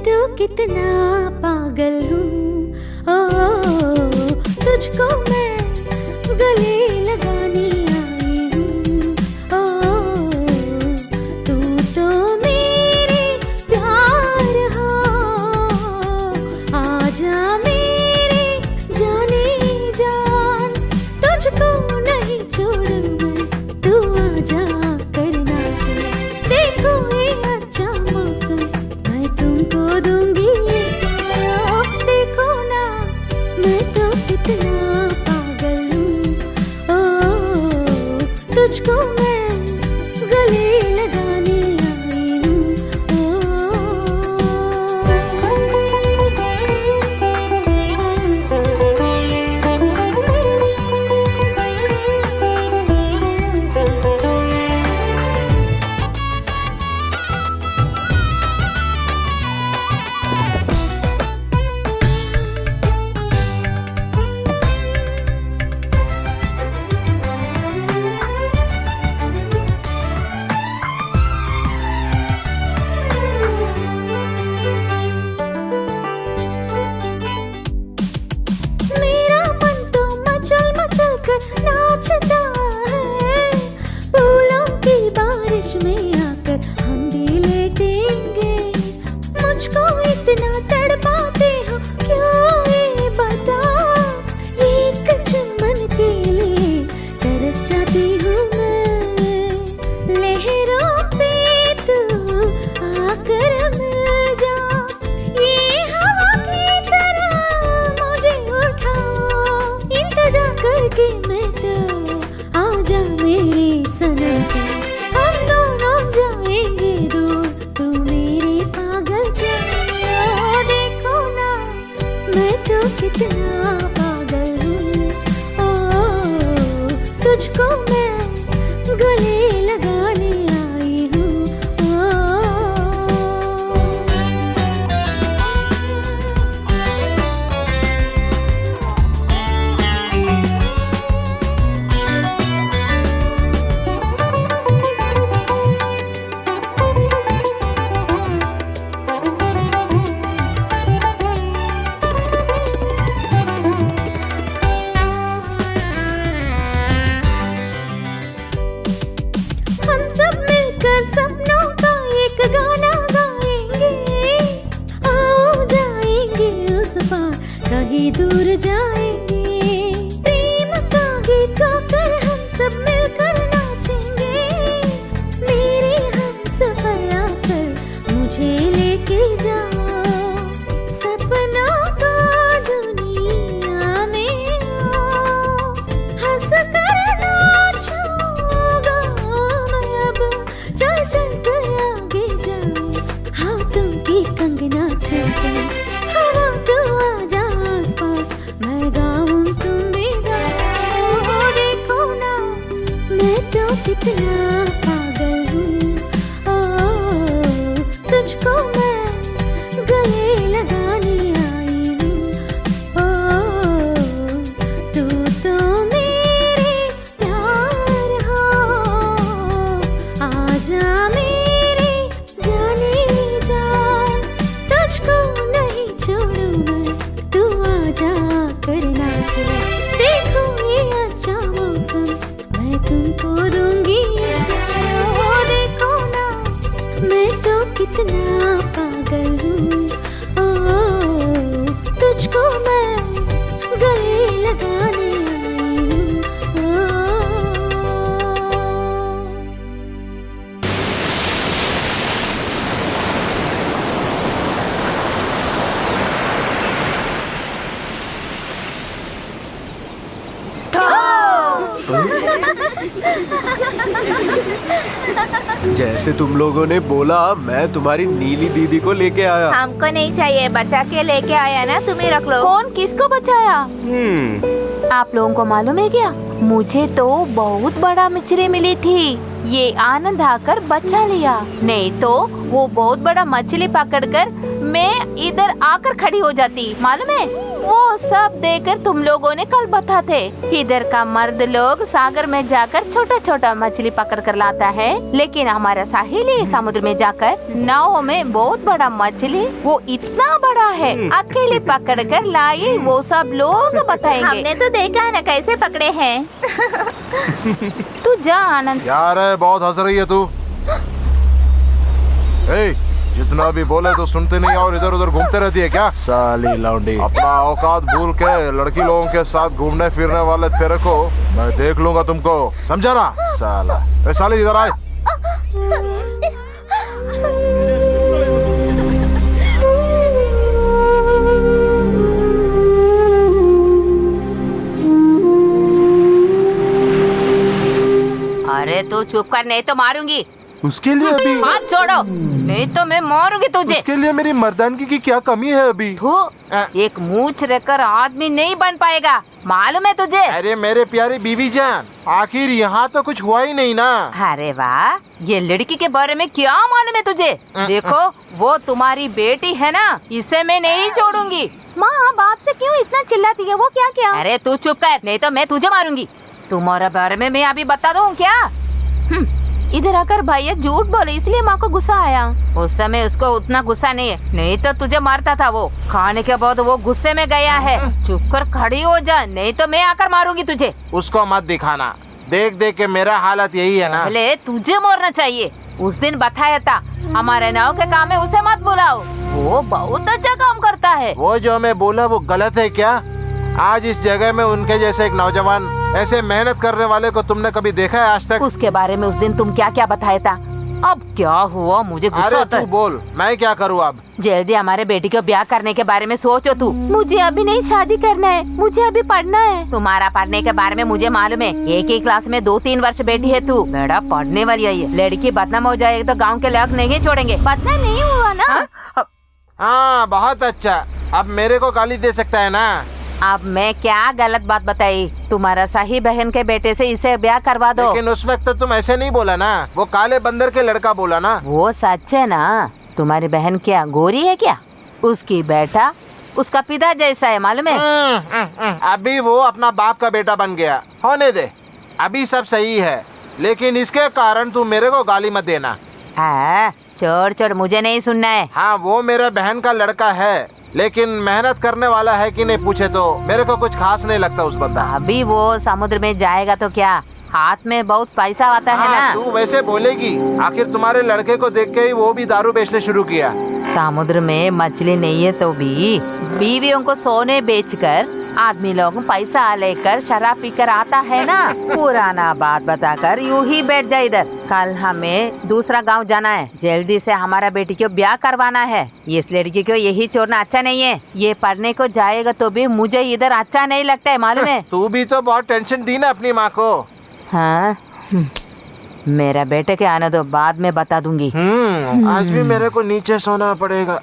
तो कितना पागल हूँ, ओ तुझको मैं गले लगाने आई हूँ, ओ तू तो मेरे प्यार हो, आजा मेरे जाने जान, तुझको नहीं छोड़ूंगा, तू आजा करना चल, देखो ये अच्छा मौसम, मैं तुमको दूंगी ये प्यार, देखो ना मैं तो कितना पागल हूँ, ओ तुझको मैं गले लगाने आई हूँ, मेरा मन तो मचल मचल कर नाचता है, फूलों की बारिश में आकर हम भी लेटेंगे, मुझको इतना तड़पाते हो क्यों ये बता, एक चुम्बन के लिए तरस जाती हूँ मैं, लहरों पे तू आकर मिल जा, ये हवा की तरह मुझे उठाओ, इंतजार करके मैं तो आजा मेरे सनम के, हम दोनों जाएंगे दूर, तू मेरे पागल प्यार, देखो ना मैं तो कितना पागल हूँ, ओ तुझको मैं गले लगाने आई हूँ, हम सब मिलकर सपनों का एक गाना गाएंगे, आओ जाएंगे उस पार कहीं दूर जाएंगे, प्रेम का गीत गाकर हम सब मिलकर नाचेंगे, मेरे हम सफर आकर मुझे लेके जाओ, सपनों का दुनिया में आओ, हंस कर नाचूंगा मैं अब, चल चल कर आगे जाओ, हाँ तुमकी कंगना छू जाओ, हवा तो आजा आसपास, मैं गाऊं तुम भी गाओ, देखो ना मैं तो कितना पागल हूँ, ओ तुझको मैं गले लगाने आई हूँ, ओ तू तो मेरे प्यार हो, आजा मेरे जाने जान, तुझको नहीं छोड़ूं मैं, तू आजा करना चल, देखो ये अच्छा मौसम, मैं तुमको दूंगी ये प्यार, देखो ना मैं तो कितना पागल हूँ, ओ तुझको मैं गले लगाने आई हूँ, जैसे तुम लोगों ने बोला, मैं तुम्हारी नीली दीदी को लेके आया। हमको नहीं चाहिए, बचा के लेके आया ना, तुम्हें रख लो। कौन किसको बचाया? आप लोगों को मालूम है क्या, मुझे तो बहुत बड़ा मछली मिली थी, ये आनंद आकर बचा लिया, नहीं तो वो बहुत बड़ा मछली पकड़कर मैं इधर आकर खड़ी हो जाती, मालूम है। वो सब देखकर तुम लोगों ने कल बता थे। इधर का मर्द लोग सागर में जाकर छोटा छोटा मछली पकड़ कर लाता है, लेकिन हमारा साहिली समुद्र में जाकर नाव में बहुत बड़ा मछली, वो इतना बड़ा है, अकेले पकड़ कर लाई, वो सब लोग बताएंगे। हमने तो देखा है ना कैसे पकड़े हैं। तू जा आनंद। यार है, बहुत हंस रही है तू। ए, जितना भी बोले तो सुनते नहीं और इधर उधर घूमते रहती है क्या? साली लौंडी, अपना औकात भूल के लड़की लोगों के साथ घूमने फिरने वाले तेरे को मैं देख लूंगा तुमको, समझा ना? साला ए साली इधर आए। अरे तू चुप कर, नहीं तो मारूंगी। उसके लिए अभी हाथ छोड़ो, नहीं तो मैं मारूंगी तुझे। उसके लिए मेरी मर्दानगी की क्या कमी है अभी? तू एक मूंछ रखकर आदमी नहीं बन पाएगा, मालूम है तुझे? अरे मेरे प्यारे बीवी जान, आखिर यहाँ तो कुछ हुआ ही नहीं ना। अरे वाह, ये लड़की के बारे में क्या मालूम है तुझे? देखो वो तुम्हारी बेटी है ना, इसे मैं नहीं छोड़ूंगी। माँ बाप से क्यों इतना चिल्लाती है? वो क्या क्या? अरे तू चुप कर, नहीं तो मैं तुझे मारूंगी। तुम्हारे बारे में मैं अभी बता दूं क्या? इधर आकर भैया झूठ बोले इसलिए माँ को गुस्सा आया। उस समय उसको उतना गुस्सा नहीं है, नहीं तो तुझे मारता था वो। खाने के बाद वो गुस्से में गया है। चुप कर खड़ी हो जा, नहीं तो मैं आकर मारूंगी तुझे। उसको मत दिखाना, देख देख के मेरा हालत यही है ना। पहले तुझे मारना चाहिए। उस दिन बताया था हमारे नाव के काम में उसे मत बुलाओ, वो बहुत अच्छा काम करता है। वो जो मैं बोला वो गलत है क्या? आज इस जगह में उनके जैसे एक नौजवान ऐसे मेहनत करने वाले को तुमने कभी देखा है आज तक? उसके बारे में उस दिन तुम क्या क्या बताया था? अब क्या हुआ? मुझे गुस्सा अरे आता तू है। बोल, मैं क्या करूँ अब? जल्दी हमारे बेटी को ब्याह करने के बारे में सोचो तू। मुझे अभी नहीं शादी करना है, मुझे अभी पढ़ना है। तुम्हारा पढ़ने के बारे में मुझे मालूम है, एक ही क्लास में 2-3 वर्ष बेटी है तू। बेटा पढ़ने वाली है, लड़की बदनाम हो जाएगी तो गाँव के लोग नहीं छोड़ेंगे। बदनाम नहीं हुआ ना? हाँ बहुत अच्छा, अब मेरे को गाली दे सकता है ना? अब मैं क्या गलत बात बताई? तुम्हारा सही बहन के बेटे से इसे ब्याह करवा दो। लेकिन उस वक्त तो तुम ऐसे नहीं बोला ना, वो काले बंदर के लड़का बोला ना। वो सच है ना? तुम्हारी बहन क्या गोरी है क्या? उसकी बेटा उसका पिता जैसा है, मालूम है? अभी वो अपना बाप का बेटा बन गया, होने दे, अभी सब सही है। लेकिन इसके कारण तू मेरे को गाली मत देना। हाँ, छोड़ छोड़, मुझे नहीं सुनना है। हाँ वो मेरा बहन का लड़का है, लेकिन मेहनत करने वाला है कि नहीं पूछे तो मेरे को कुछ खास नहीं लगता उस बंदा। अभी वो समुद्र में जाएगा तो क्या, हाथ में बहुत पैसा आता है हाँ, ना। तू वैसे बोलेगी, आखिर तुम्हारे लड़के को देख के ही वो भी दारू बेचने शुरू किया। समुद्र में मछली नहीं है तो भी बीवियों को सोने बेचकर आदमी लोग पैसा लेकर शराब पीकर आता है ना। पुराना बात बताकर यूं ही बैठ जाए इधर। कल हमें दूसरा गांव जाना है, जल्दी से हमारा बेटी को ब्याह करवाना है। इस लड़की को यही छोड़ना अच्छा नहीं है। ये पढ़ने को जाएगा तो भी मुझे इधर अच्छा नहीं लगता है, मालूम है? तू भी तो बहुत टेंशन दी ना अपनी माँ को। हाँ, मेरा बेटे के आने दो, बाद में बता दूंगी। आज भी मेरे को नीचे सोना पड़ेगा।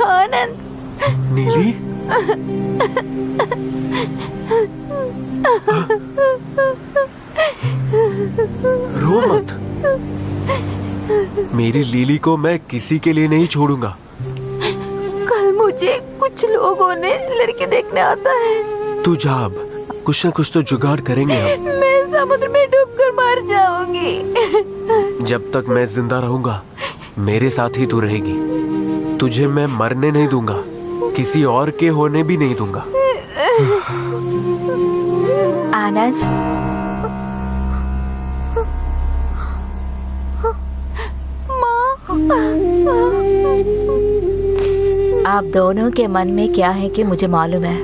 आनंद, नीली, रो मत। मेरी लीली को मैं किसी के लिए नहीं छोड़ूंगा। कल मुझे कुछ लोगों ने लड़की देखने आता है। तू जा, अब कुछ न कुछ तो जुगाड़ करेंगे हम। मैं समुद्र में डूबकर मर जाऊंगी। जब तक मैं जिंदा रहूंगा मेरे साथ ही तू रहेगी। तुझे मैं मरने नहीं दूंगा, किसी और के होने भी नहीं दूंगा। आनंद, आप दोनों के मन में क्या है कि मुझे मालूम है।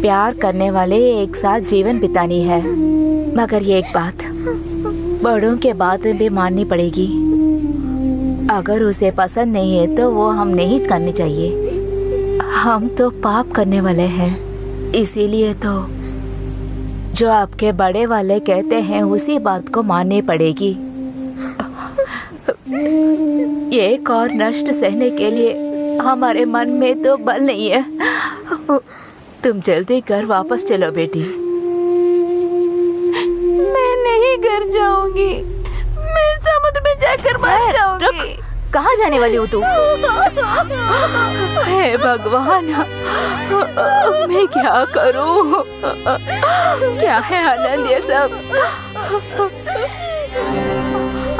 प्यार करने वाले एक साथ जीवन बितानी है, मगर ये एक बात बड़ों के बात भी माननी पड़ेगी। अगर उसे पसंद नहीं है तो वो हम नहीं करनी चाहिए। हम तो पाप करने वाले हैं, इसीलिए तो जो आपके बड़े वाले कहते हैं उसी बात को माननी पड़ेगी। एक और नष्ट सहने के लिए हमारे मन में तो बल नहीं है। तुम जल्दी घर वापस चलो बेटी। मैं नहीं घर जाऊंगी, मैं समुद्र में जाकर मर जाऊंगी। कहाँ जाने वाली हो तू? हे भगवान, मैं क्या करूं? क्या है आनंद ये सब?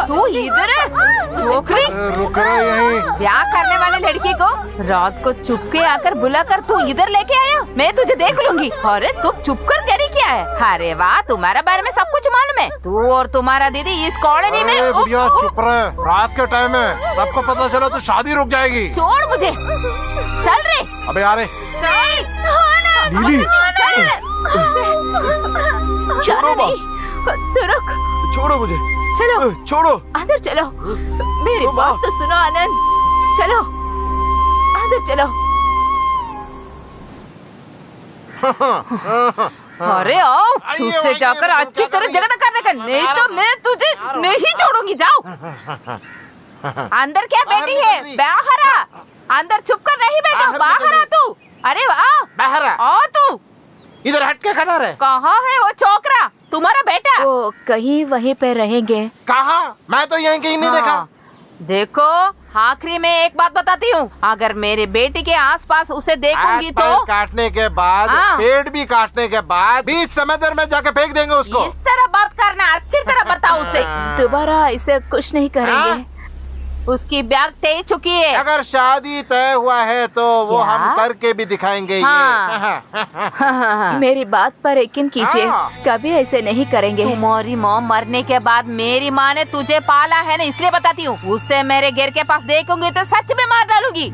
तू इधर है? छोकरी, रुक रहे यहीं। ब्याह करने वाले लड़की को रात को चुपके आकर बुलाकर तू इधर लेके आया? मैं तुझे देख लूंगी। अरे तुम चुप कर करी क्या है? अरे वाह, तुम्हारे बारे में सब कुछ मालूम है। तू और तुम्हारा दीदी इस कॉलोनी में। अरे बुढ़िया चुप रहे, रात के टाइम है, सबको पता चला तो शादी रुक जाएगी। छोड़ मुझे, चल रे। अबे यार चल नीली, जाना नहीं, तू रुक। छोड़ो मुझे, चलो छोड़ो। अंदर चलो, मेरी बात तो सुनो आनंद। चलो अंदर चलो। अरे आओ, तुझसे जाकर अच्छी तरह झगड़ा करने का, नहीं तो मैं तुझे नहीं छोड़ूंगी। जाओ अंदर। क्या बेटी है? बाहर आ। अंदर छुप कर नहीं बैठो, बाहर आ तू। अरे वाह, बाहर आ। आ तू। इधर हट के खड़ा रहे। कहाँ है वो छोकरा, तुम्हारा बेटा? वो कहीं वहीं पे रहेंगे। कहाँ? मैं तो यहीं कहीं नहीं देखा। देखो, आखिरी में एक बात बताती हूँ, अगर मेरे बेटी के आसपास उसे देखूंगी हाथ तो पैर काटने के बाद, हाँ। पेट भी काटने के बाद बीच समंदर में जाके फेंक देंगे उसको। इस तरह बात करना, अच्छी तरह बताओ उसे। दोबारा इसे कुछ नहीं करेंगे। उसकी ब्याह तय चुकी है। अगर शादी तय हुआ है तो वो क्या? हम करके भी दिखाएंगे हाँ। मेरी बात पर यकीन कीजिए, हाँ। कभी ऐसे नहीं करेंगे। तुम्हारी माँ मरने के बाद मेरी माँ ने तुझे पाला है ना, इसलिए बताती हूँ। उससे मेरे घर के पास देखूंगी तो सच में मार डालूंगी।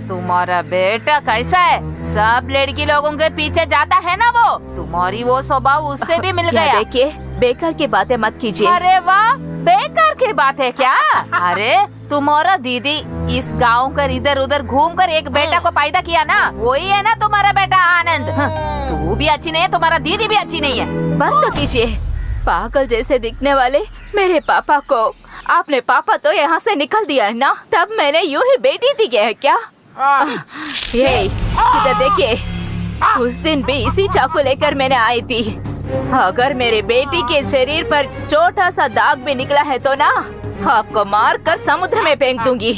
तुम्हारा बेटा कैसा है? सब लड़की लोगों के पीछे जाता है ना वो। तुम्हारी वो स्वभाव उससे भी मिल क्या गया। देखिए, बेकार की बातें मत कीजिए। अरे वाह, बेकार की बात है क्या? अरे तुम्हारा दीदी इस गांव कर इधर उधर घूम कर एक बेटा को पैदा किया ना, वही है ना तुम्हारा बेटा आनंद। तू भी अच्छी नहीं है, तुम्हारा दीदी भी अच्छी नहीं है। बस तो कीजिए। पागल जैसे दिखने वाले मेरे पापा को आपने पापा तो यहाँ से निकल दिया है ना, तब मैंने यूं ही बेटी दी है क्या? ये इधर देखिए, उस दिन भी इसी चाकू लेकर मैंने आई थी। अगर मेरे बेटी के शरीर पर छोटा सा दाग भी निकला है तो ना, आपको मार कर समुद्र में फेंक दूंगी।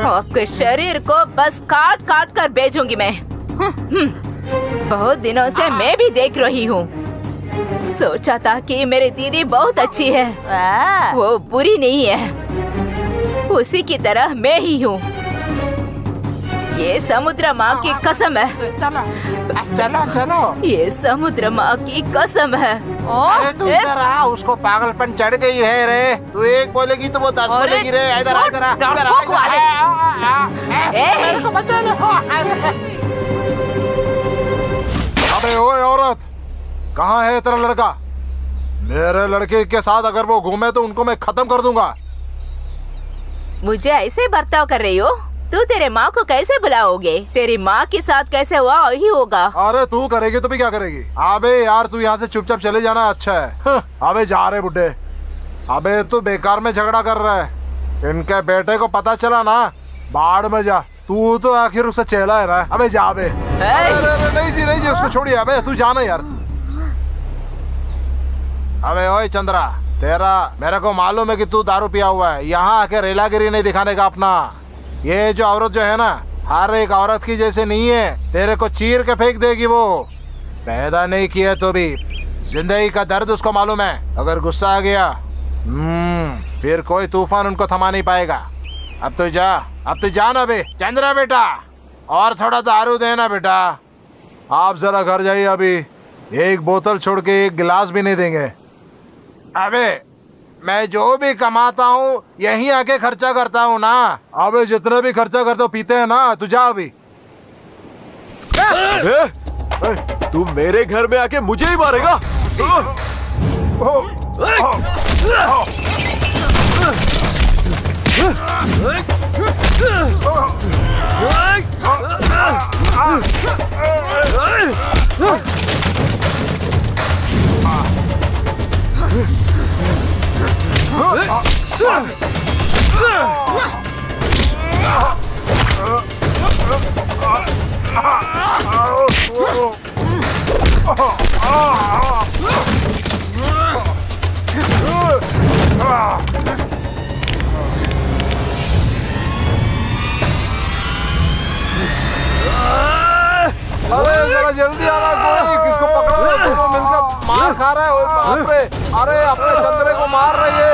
आपके शरीर को बस काट काट कर भेजूंगी मैं। बहुत दिनों से मैं भी देख रही हूँ। सोचा था कि मेरी दीदी बहुत अच्छी है, वो बुरी नहीं है। उसी की तरह मैं ही हूँ। ये समुद्र माँ की कसम है। चलो चलो चलो। ये समुद्र माँ की कसम है। अरे तू इधर आ, उसको पागलपन चढ़ गई है रे। तू एक बोलेगी तो वो 10 अरे, बोलेगी रे। इधर आ, इधर आ, इधर आ, डरपोक इधर आ, वाले। मेरे को बचा लो। अबे ओए औरत, कहाँ है तेरा लड़का? मेरे लड़के के साथ अगर वो घूमे तो उनको मैं खत्म कर दूंगा। मुझे ऐसे बर्ताव कर रही हो? तू तेरे माँ को कैसे बुलाओगे? तेरी माँ के साथ कैसे हुआ वही होगा। अरे तू करेगी तो भी क्या करेगी? अबे यार तू यहाँ से चुपचाप चले जाना अच्छा है। अबे जा रहे बुड्ढे। अबे तू बेकार में झगड़ा कर रहा है। इनके बेटे को पता चला ना, बाढ़ में जा। तू तो आखिर उसे चेला है ना। अबे जा बे। अरे नहीं जी उसको छोड़िए। अबे तू जाना यार। अबे ओए चंद्रा, तेरा मेरे को मालूम है कि तू दारू पिया हुआ है। यहाँ आके रेलागिरी नहीं दिखाने का अपना। ये जो औरत जो है ना, हर एक औरत की जैसे नहीं है। तेरे को चीर के फेंक देगी वो। पैदा नहीं किया तो भी जिंदगी का दर्द उसको मालूम है। अगर गुस्सा आ गया फिर कोई तूफान उनको थमा नहीं पाएगा। अब तो जा ना बे। चंद्रा बेटा, और थोड़ा दारू देना बेटा। आप जरा घर जाइए अभी। एक बोतल छोड़ के एक गिलास भी नहीं देंगे। अबे मैं जो भी कमाता हूँ यहीं आके खर्चा करता हूँ ना। अबे जितने भी खर्चा करते हो पीते हैं ना, तू जा अभी। तू मेरे घर में आके मुझे ही मारेगा? अरे जरा जल्दी आना, कोई किसको पकड़ो, दोनों मिलकर मार खा रहा है। ओए बाप रे, अरे अपने चंद्रे को मार रही है।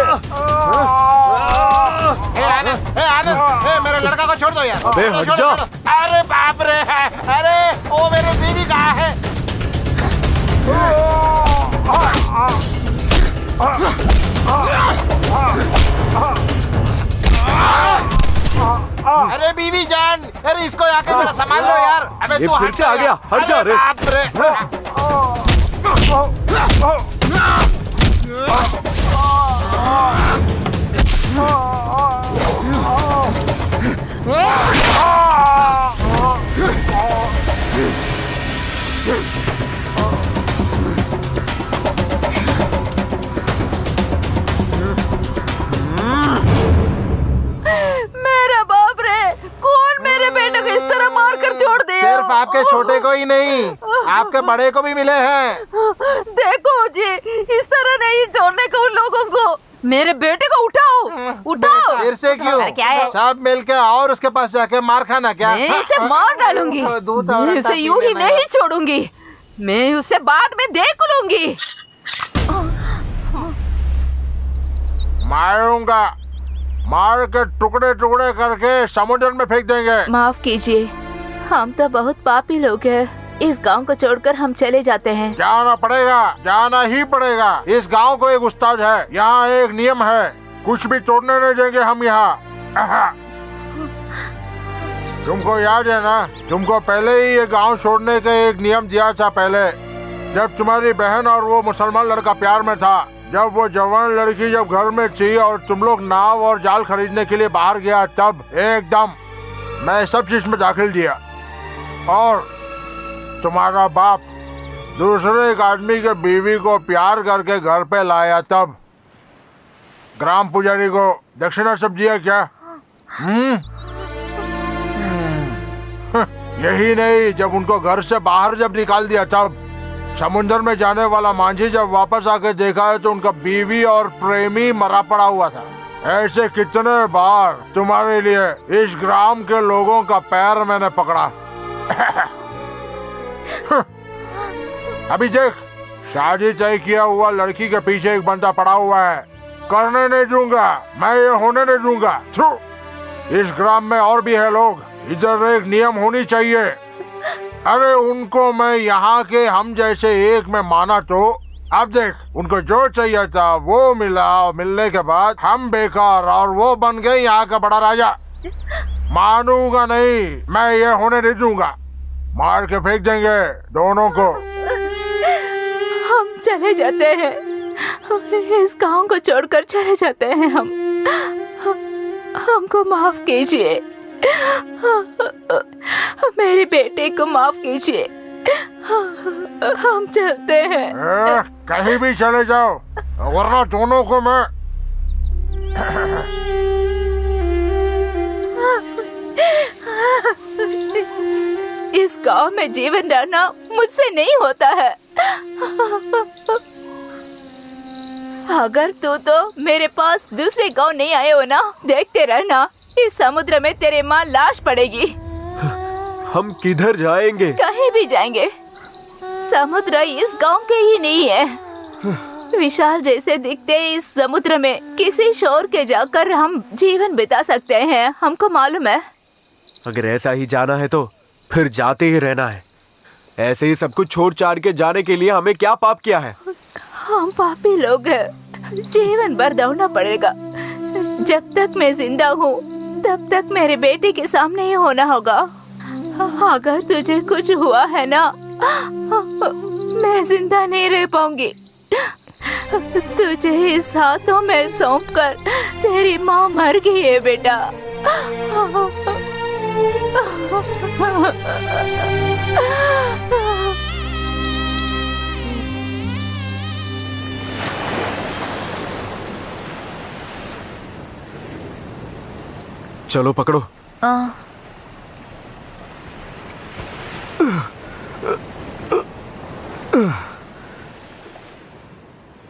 मेरे लड़का को छोड़ दो यार। अबे हट जा। अरे बाप रे, अरे वो मेरी बीवी कहाँ है? अरे बीवी जान, अरे इसको आके जरा संभाल लो यार। अबे ये तू फिर हट से आ गया, हट जा रे। बाप रे। मेरा बाप रे, कौन मेरे बेटे को इस तरह मार कर छोड़ दिया? सिर्फ आपके छोटे को ही नहीं, आपके बड़े को भी मिले हैं। देखो जी, इस तरह नहीं छोड़ने को उन लोगों को। मेरे बेटे को उठाओ, उठाओ। फिर से क्यों? अरे क्या है? सब मिलके और उसके पास जाके मार खाना क्या? मैं इसे मार डालूंगी। दूध और मैं आटा इसे यूं ही पीने में। नहीं छोड़ूंगी। मैं उसे बाद में देख लूंगी। मारूंगा, मार के टुकड़े टुकड़े करके समुद्र में फेंक देंगे। माफ कीजिए, हम तो बहुत पापी लोग हैं। इस गांव को छोड़कर हम चले जाते हैं। जाना पड़ेगा, जाना ही पड़ेगा। इस गांव को एक उस्ताद है, यहाँ एक नियम है, कुछ भी तोड़ने नहीं देंगे हम यहाँ। तुमको याद है ना, तुमको पहले ही ये गांव छोड़ने का एक नियम दिया था पहले, जब तुम्हारी बहन और वो मुसलमान लड़का प्यार में था। जब वो जवान लड़की जब घर में थी और तुम लोग नाव और जाल खरीदने के लिए बाहर गया, तब एकदम मैं सब चीज में दाखिल दिया। और तुम्हारा बाप दूसरे एक आदमी के बीवी को प्यार करके घर पे लाया, तब ग्राम पुजारी को दक्षिणा सब दिया क्या? यही नहीं, जब उनको घर से बाहर जब निकाल दिया, तब समुद्र में जाने वाला मांझी जब वापस आके देखा है तो उनका बीवी और प्रेमी मरा पड़ा हुआ था। ऐसे कितने बार तुम्हारे लिए इस ग्राम के लोगों का पैर मैंने पकड़ा। अभी देख, शादी तय किया हुआ लड़की के पीछे एक बंदा पड़ा हुआ है। करने नहीं दूंगा, मैं ये होने नहीं दूंगा। थू, इस ग्राम में और भी है लोग, इधर एक नियम होनी चाहिए। अरे उनको मैं यहाँ के हम जैसे एक में माना तो अब देख, उनको जो चाहिए था वो मिला, और मिलने के बाद हम बेकार और वो बन गए यहाँ का बड़ा राजा। मानूंगा नहीं, मैं ये होने नहीं दूंगा। मार के फेंक देंगे दोनों को। हम चले जाते हैं, इस गांव को छोड़कर चले जाते हैं हम। हमको माफ कीजिए, मेरे बेटे को माफ कीजिए। हम चलते हैं। कहीं भी चले जाओ, वरना दोनों को मैं इस गांव में जीवन रहना मुझसे नहीं होता है। अगर तू तो मेरे पास दूसरे गांव नहीं आए हो ना, देखते रहना, इस समुद्र में तेरे माँ लाश पड़ेगी। हम किधर जाएंगे? कहीं भी जाएंगे, समुद्र इस गांव के ही नहीं है। विशाल जैसे दिखते इस समुद्र में किसी शोर के जाकर हम जीवन बिता सकते हैं, हमको मालूम है। अगर ऐसा ही जाना है तो फिर जाते ही रहना है। ऐसे ही सब कुछ छोड़ छाड़ के जाने के लिए हमें क्या पाप किया है? हम पापी लोग हैं, जीवन भर दौड़ना पड़ेगा। जब तक मैं जिंदा हूँ तब तक मेरे बेटे के सामने ही होना होगा। अगर तुझे कुछ हुआ है ना, मैं जिंदा नहीं रह पाऊंगी। तुझे इस हाथों में सौंप कर तेरी माँ मर गई है बेटा। चलो पकड़ो।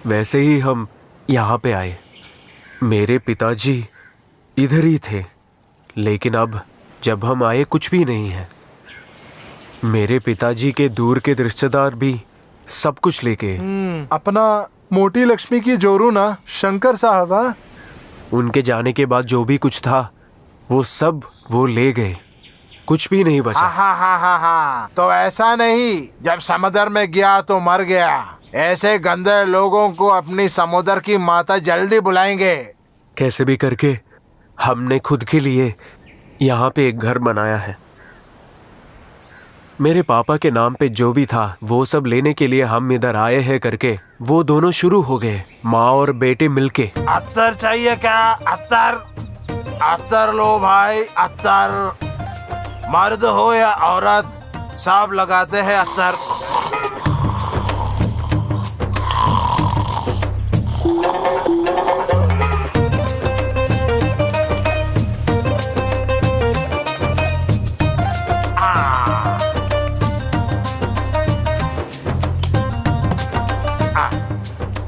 वैसे ही हम यहाँ पे आए। मेरे पिताजी इधर ही थे, लेकिन अब जब हम आए कुछ भी नहीं है। मेरे पिताजी के दूर के रिश्तेदार भी सब कुछ लेके। अपना मोटी लक्ष्मी की जोरू ना शंकर साहब। हाँ? उनके जाने के बाद जो भी कुछ था वो सब वो ले गए, कुछ भी नहीं बचा। हाँ। तो ऐसा नहीं, जब समुद्र में गया तो मर गया। ऐसे गंदे लोगों को अपनी समुद्र की माता जल्दी बुलाएंगे। कैसे भी करके हमने खुद के लिए यहाँ पे एक घर बनाया है। मेरे पापा के नाम पे जो भी था वो सब लेने के लिए हम इधर आए हैं करके वो दोनों शुरू हो गए, माँ और बेटे मिलके। अत्तर चाहिए क्या? अत्तर अत्तर लो भाई, अत्तर। मर्द हो या औरत सब लगाते हैं अत्तर।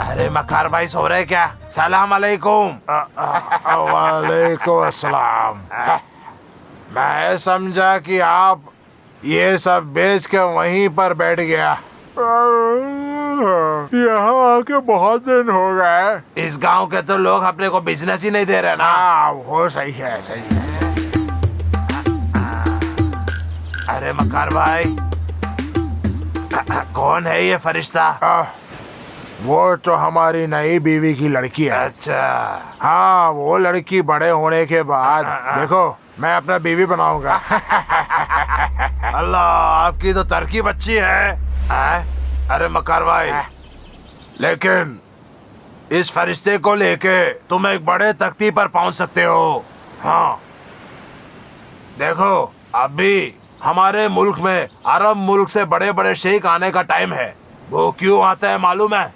अरे मक्कार भाई सो रहे क्या? सलाम अलैकुम। वालेकुम अस्सलाम। मैं समझा कि आप ये सब बेच के वहीं पर बैठ गया। यहाँ आके बहुत दिन हो गए। इस गांव के तो लोग अपने को बिजनेस ही नहीं दे रहे ना। वो सही है, सही है। अरे मक्कार भाई, कौन है ये फरिश्ता? वो तो हमारी नई बीवी की लड़की है। अच्छा। हाँ, वो लड़की बड़े होने के बाद देखो मैं अपना बीवी बनाऊंगा। अल्लाह, आपकी तो तरकीब अच्छी है। अरे मक्कार भाई, लेकिन इस फरिश्ते को लेके तुम एक बड़े तख्ती पर पहुंच सकते हो। हाँ देखो, अभी हमारे मुल्क में अरब मुल्क से बड़े बड़े शेख आने का टाइम है। वो क्यों आते हैं मालूम है?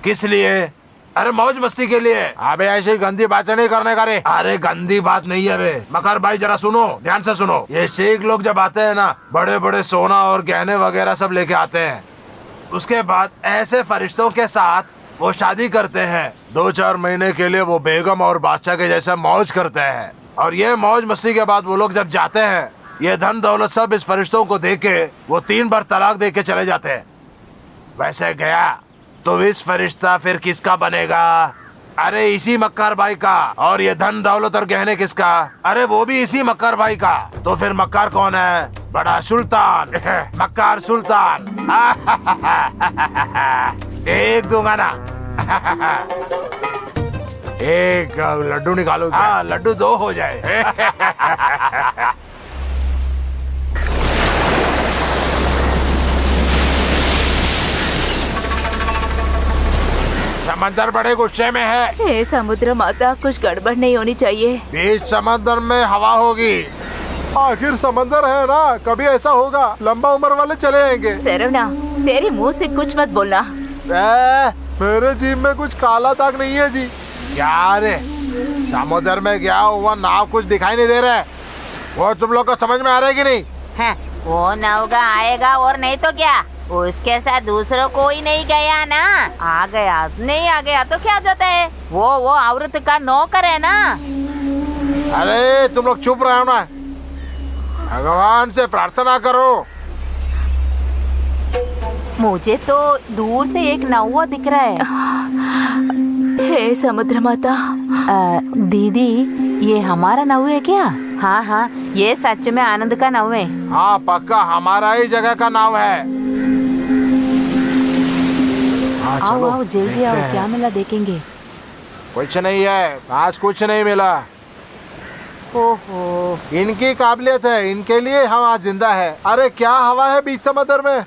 किस लिए? अरे मौज मस्ती के लिए। अबे ऐसी गंदी बातें नहीं करने का रे। अरे गंदी बात नहीं है बे। मक्कार भाई जरा सुनो, ध्यान से सुनो। ये शेख लोग जब आते हैं ना, बड़े बड़े सोना और गहने वगैरह सब लेके आते हैं। उसके बाद ऐसे फरिश्तों के साथ वो शादी करते हैं। 2-4 महीने के लिए वो बेगम और बादशाह के जैसे मौज करते हैं। और ये मौज मस्ती के बाद वो लोग जब जाते हैं, ये धन दौलत सब इस फरिश्तों को दे के वो 3 बार तलाक दे के चले जाते हैं। वैसे गया तो इस फरिश्ता फिर किसका बनेगा? अरे इसी मक्कार भाई का। और ये धन दौलत और गहने किसका? अरे वो भी इसी मक्कार भाई का। तो फिर मक्कार कौन है? बड़ा सुल्तान, मक्कार सुल्तान। एक दूंगा ना। एक लड्डू निकालो। हाँ, लड्डू 2 हो जाए। समंदर बड़े गुस्से में है। हे समुद्र माता, कुछ गड़बड़ नहीं होनी चाहिए। बीच समंदर में हवा होगी। आखिर समंदर है ना, कभी ऐसा होगा लंबा उम्र वाले चले आएंगे। सरवना, तेरे मुंह से कुछ मत बोलना। मेरे जीभ में कुछ काला दाग नहीं है जी। क्या रे, समुद्र में गया हुआ नाव कुछ दिखाई नहीं दे रहा है। वो तुम लोग को समझ में आ रहा है कि नहीं? हाँ, वो नौका आएगा और नहीं तो क्या, उसके साथ दूसरों कोई नहीं गया ना। आ गया नहीं आ गया तो क्या जाता है, वो औरत का नौकर है ना। अरे तुम लोग चुप रहे हो ना, भगवान से प्रार्थना करो। मुझे तो दूर से एक नौवा दिख रहा है। हे समुद्र माता। दीदी, ये हमारा नौ है क्या? हाँ हाँ, ये सच में आनंद का नाव है। हाँ पक्का हमारा ही जगह का नाम है। हाँ आओ चलो आओ जल्दी देखते आओ, हैं। क्या मिला देखेंगे। कुछ नहीं है, आज कुछ नहीं मिला। ओहो, इनकी काबिलियत है, इनके लिए हम आज जिंदा है। अरे क्या हवा है बीच समंदर में।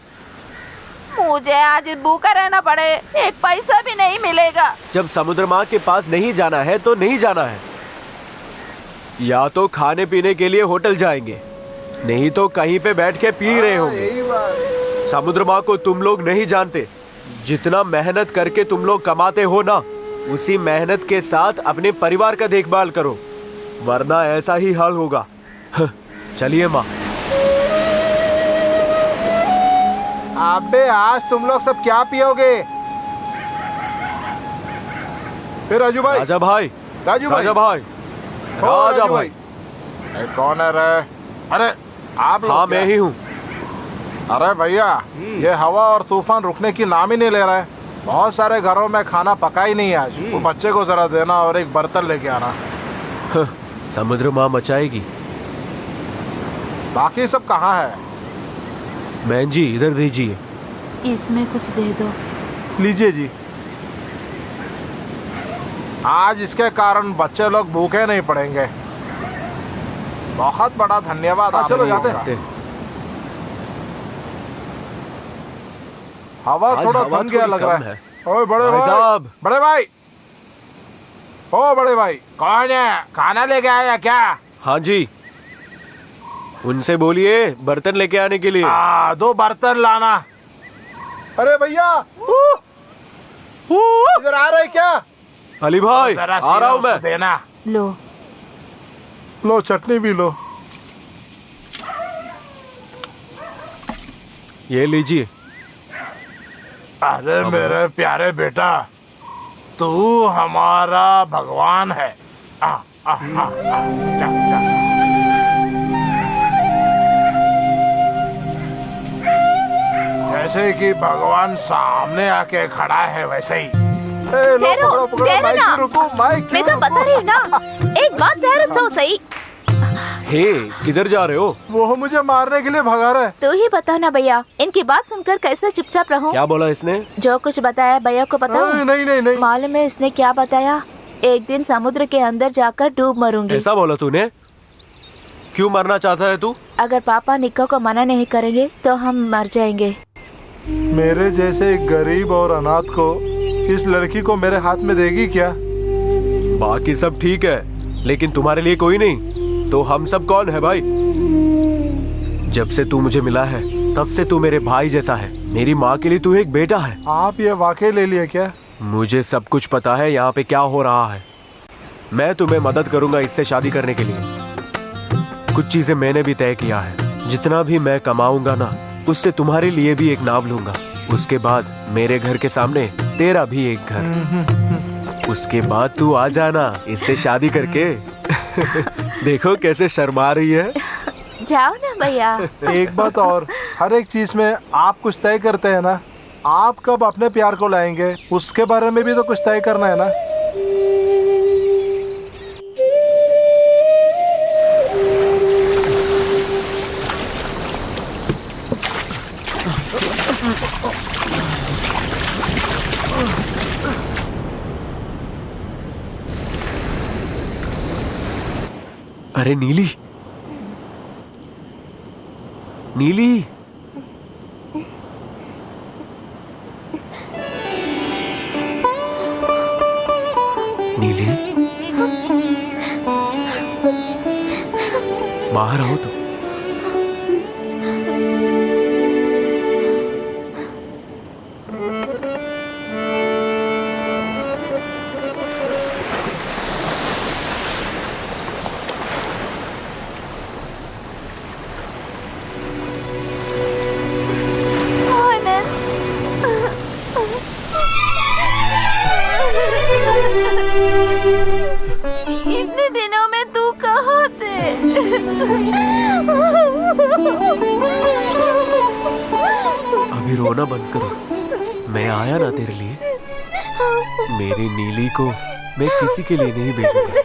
मुझे आज भूखा रहना पड़े, एक पैसा भी नहीं मिलेगा। जब समुद्र माँ के पास नहीं जाना है तो नहीं जाना है। या तो खाने पीने के लिए होटल जाएंगे, नहीं तो कहीं पे बैठ के पी रहे होंगे। यही बात। समुद्र माँ को तुम लोग नहीं जानते। जितना मेहनत करके तुम लोग कमाते हो ना, उसी मेहनत के साथ अपने परिवार का देखभाल करो, वरना ऐसा ही हाल होगा। चलिए माँ। अबे आज तुम लोग सब क्या पियोगे। फिर राजू भाई। राजा भाई, राजू भाई। राजा भाई, ओ, राजा राजू भाई। अरे कौन है रे। अरे आप लोग हाँ क्या? मैं ही हूँ। अरे भैया ये हवा और तूफान रुकने की नाम ही नहीं ले रहा है। बहुत सारे घरों में खाना पका ही नहीं आज। वो बच्चे को जरा देना और एक बर्तन लेके आना। समुद्र माँ मचाएगी। बाकी सब कहाँ है। बहन जी इधर दीजिए। इसमें कुछ दे दो। लीजिए जी। आज इसके कारण बच्चे लोग भूखे नहीं पड़ेंगे। बहुत बड़ा धन्यवाद। आप चलो जाते हैं। हवा आज थोड़ा हवा थम गया थोड़ी लग रहा कम है। है। ओए बड़े भाई भाई। साहब। बड़े भाई। ओ बड़े भाई कौन है, खाना लेके आया क्या। हाँ जी, उनसे बोलिए बर्तन लेके आने के लिए। 2 बर्तन लाना। अरे भैया इधर आ रहे क्या। अली भाई जरा आ रहा हूँ उसको मैं। देना। लो लो चटनी भी लो। ये लीजिए। अरे मेरे प्यारे बेटा, तू हमारा भगवान है। जा, जा। जैसे कि भगवान सामने आके खड़ा है वैसे ही। लो, ठहरो, पकड़ो, पकड़ो, ठहरो माइक ना। क्यों रुको, माइक मैं क्यों तो बता रही हूँ ना, एक बात ठहरो तो सही। हे किधर जा रहे हो। वो मुझे मारने के लिए भगा रहा है। तू ही बता ना भैया, इनकी बात सुनकर कैसे चुपचाप रहूं। क्या बोला इसने। जो कुछ बताया भैया को बताऊं। नहीं नहीं नहीं। मालूम है इसने क्या बताया, एक दिन समुद्र के अंदर जाकर डूब मरूंगी। ऐसा बोला तूने। क्यों मरना चाहता है तू। अगर पापा निक्को को मना नहीं करेंगे तो हम मर जाएंगे। मेरे जैसे एक गरीब और अनाथ को इस लड़की को मेरे हाथ में देगी क्या। बाकी सब ठीक है, लेकिन तुम्हारे लिए कोई नहीं तो हम सब कौन है भाई। जब से तू मुझे मिला है तब से तू मेरे भाई जैसा है। मेरी माँ के लिए तू एक बेटा है। आप ये वाकई ले लिए क्या। मुझे सब कुछ पता है यहाँ पे क्या हो रहा है। मैं तुम्हें मदद करूंगा इससे शादी करने के लिए। कुछ चीजें मैंने भी तय किया है। जितना भी मैं कमाऊंगा ना, उससे तुम्हारे लिए भी एक नाव लूंगा। उसके बाद मेरे घर के सामने तेरा भी एक घर। उसके बाद तू आ जाना इससे शादी करके। देखो कैसे शर्मा रही है। जाओ ना भैया। एक बात और, हर एक चीज में आप कुछ तय करते हैं ना। आप कब अपने प्यार को लाएंगे उसके बारे में भी तो कुछ तय करना है ना। अरे नीली, नीली। नीली, बाहर आओ तो। इतने दिनों में तू कहाँ थे। अभी रोना बंद करो। मैं आया ना तेरे लिए। मेरी नीली को मैं किसी के लिए नहीं भेजूंगा।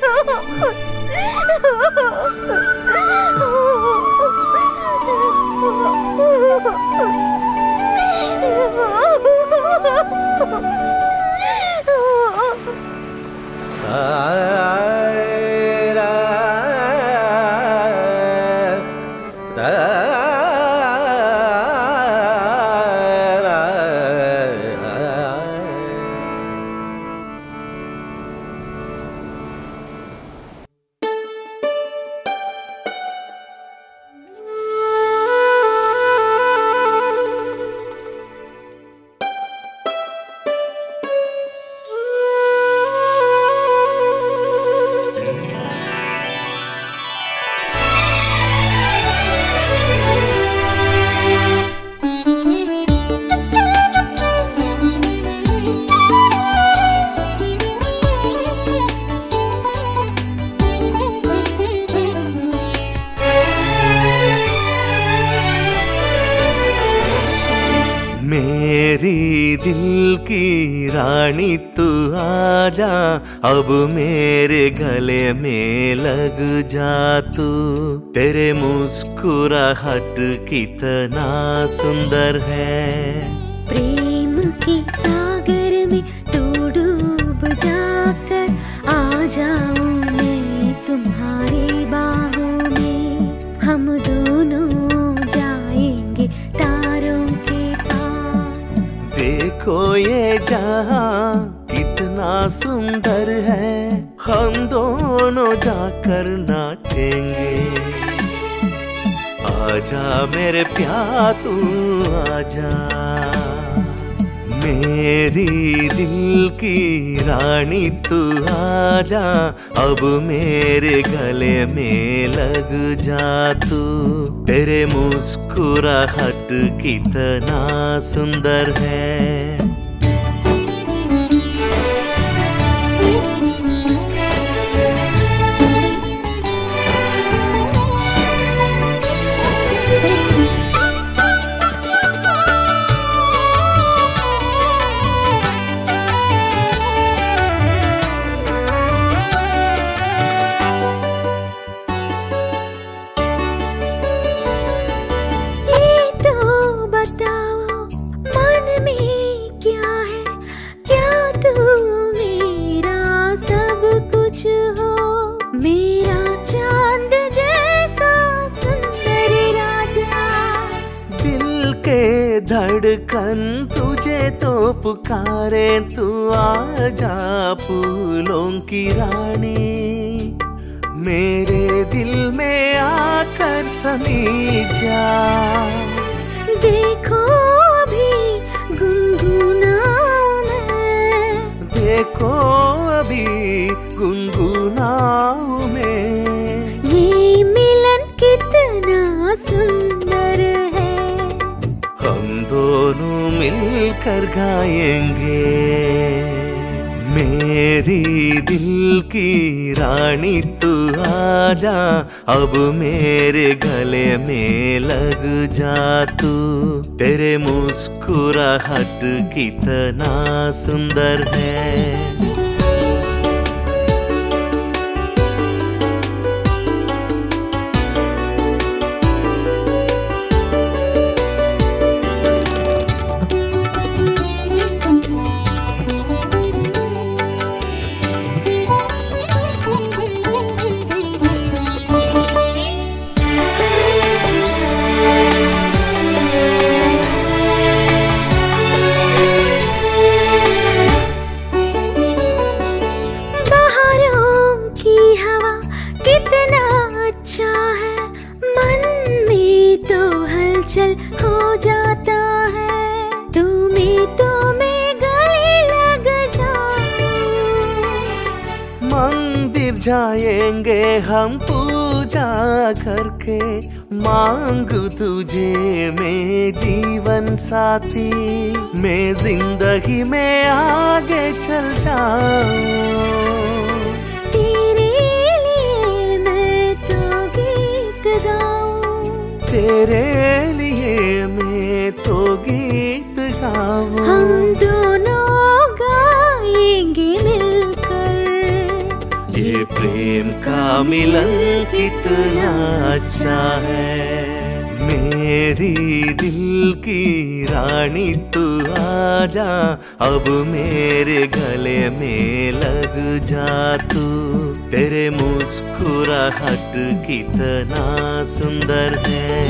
मेरी दिल की रानी तू आजा, अब मेरे गले में लग जा तू। तेरे मुस्कुराहट कितना सुंदर है। प्रेम के सागर में तू डूब जाकर आ जाऊं मैं तुम्हारी बाहों में। हम दोनों जाएंगे तारों के पास। देखो ये जहां कितना सुंदर है, हम दोनों जाकर नाचेंगे। आजा मेरे प्यार तू आजा, मेरी दिल की रानी तू आजा, अब मेरे गले में लग जा तू। तेरे मुस्कुराहट कितना सुंदर है। धड़कन तुझे तो पुकारे, तू आजा फूलों की रानी। मेरे दिल में आकर समी जा। देखो अभी गुनगुनाऊं मैं, देखो अभी गुनगुनाऊं मैं। ये मिलन कितना सुंदर है, हम दोनों मिलकर गाएंगे। मेरी दिल की रानी तू आजा, अब मेरे गले में लग जा तू। तेरे मुस्कुराहट कितना सुंदर है। हो जाता है, तुम्हें गले लग जाऊं। मंदिर जाएंगे हम पूजा करके, मांगू तुझे मैं जीवन साथी। मैं जिंदगी में आगे चल जाऊं। तेरे लिए मैं तो गीत गाऊं, तेरे लिए मैं तो गीत गाऊं। हम दोनों गाएंगे मिलकर ये प्रेम का मिलन कितना अच्छा है। मेरी दिल की रानी तू आजा, अब मेरे गले में लग जा तू। तेरे मुस्कुराहट कितना सुंदर है।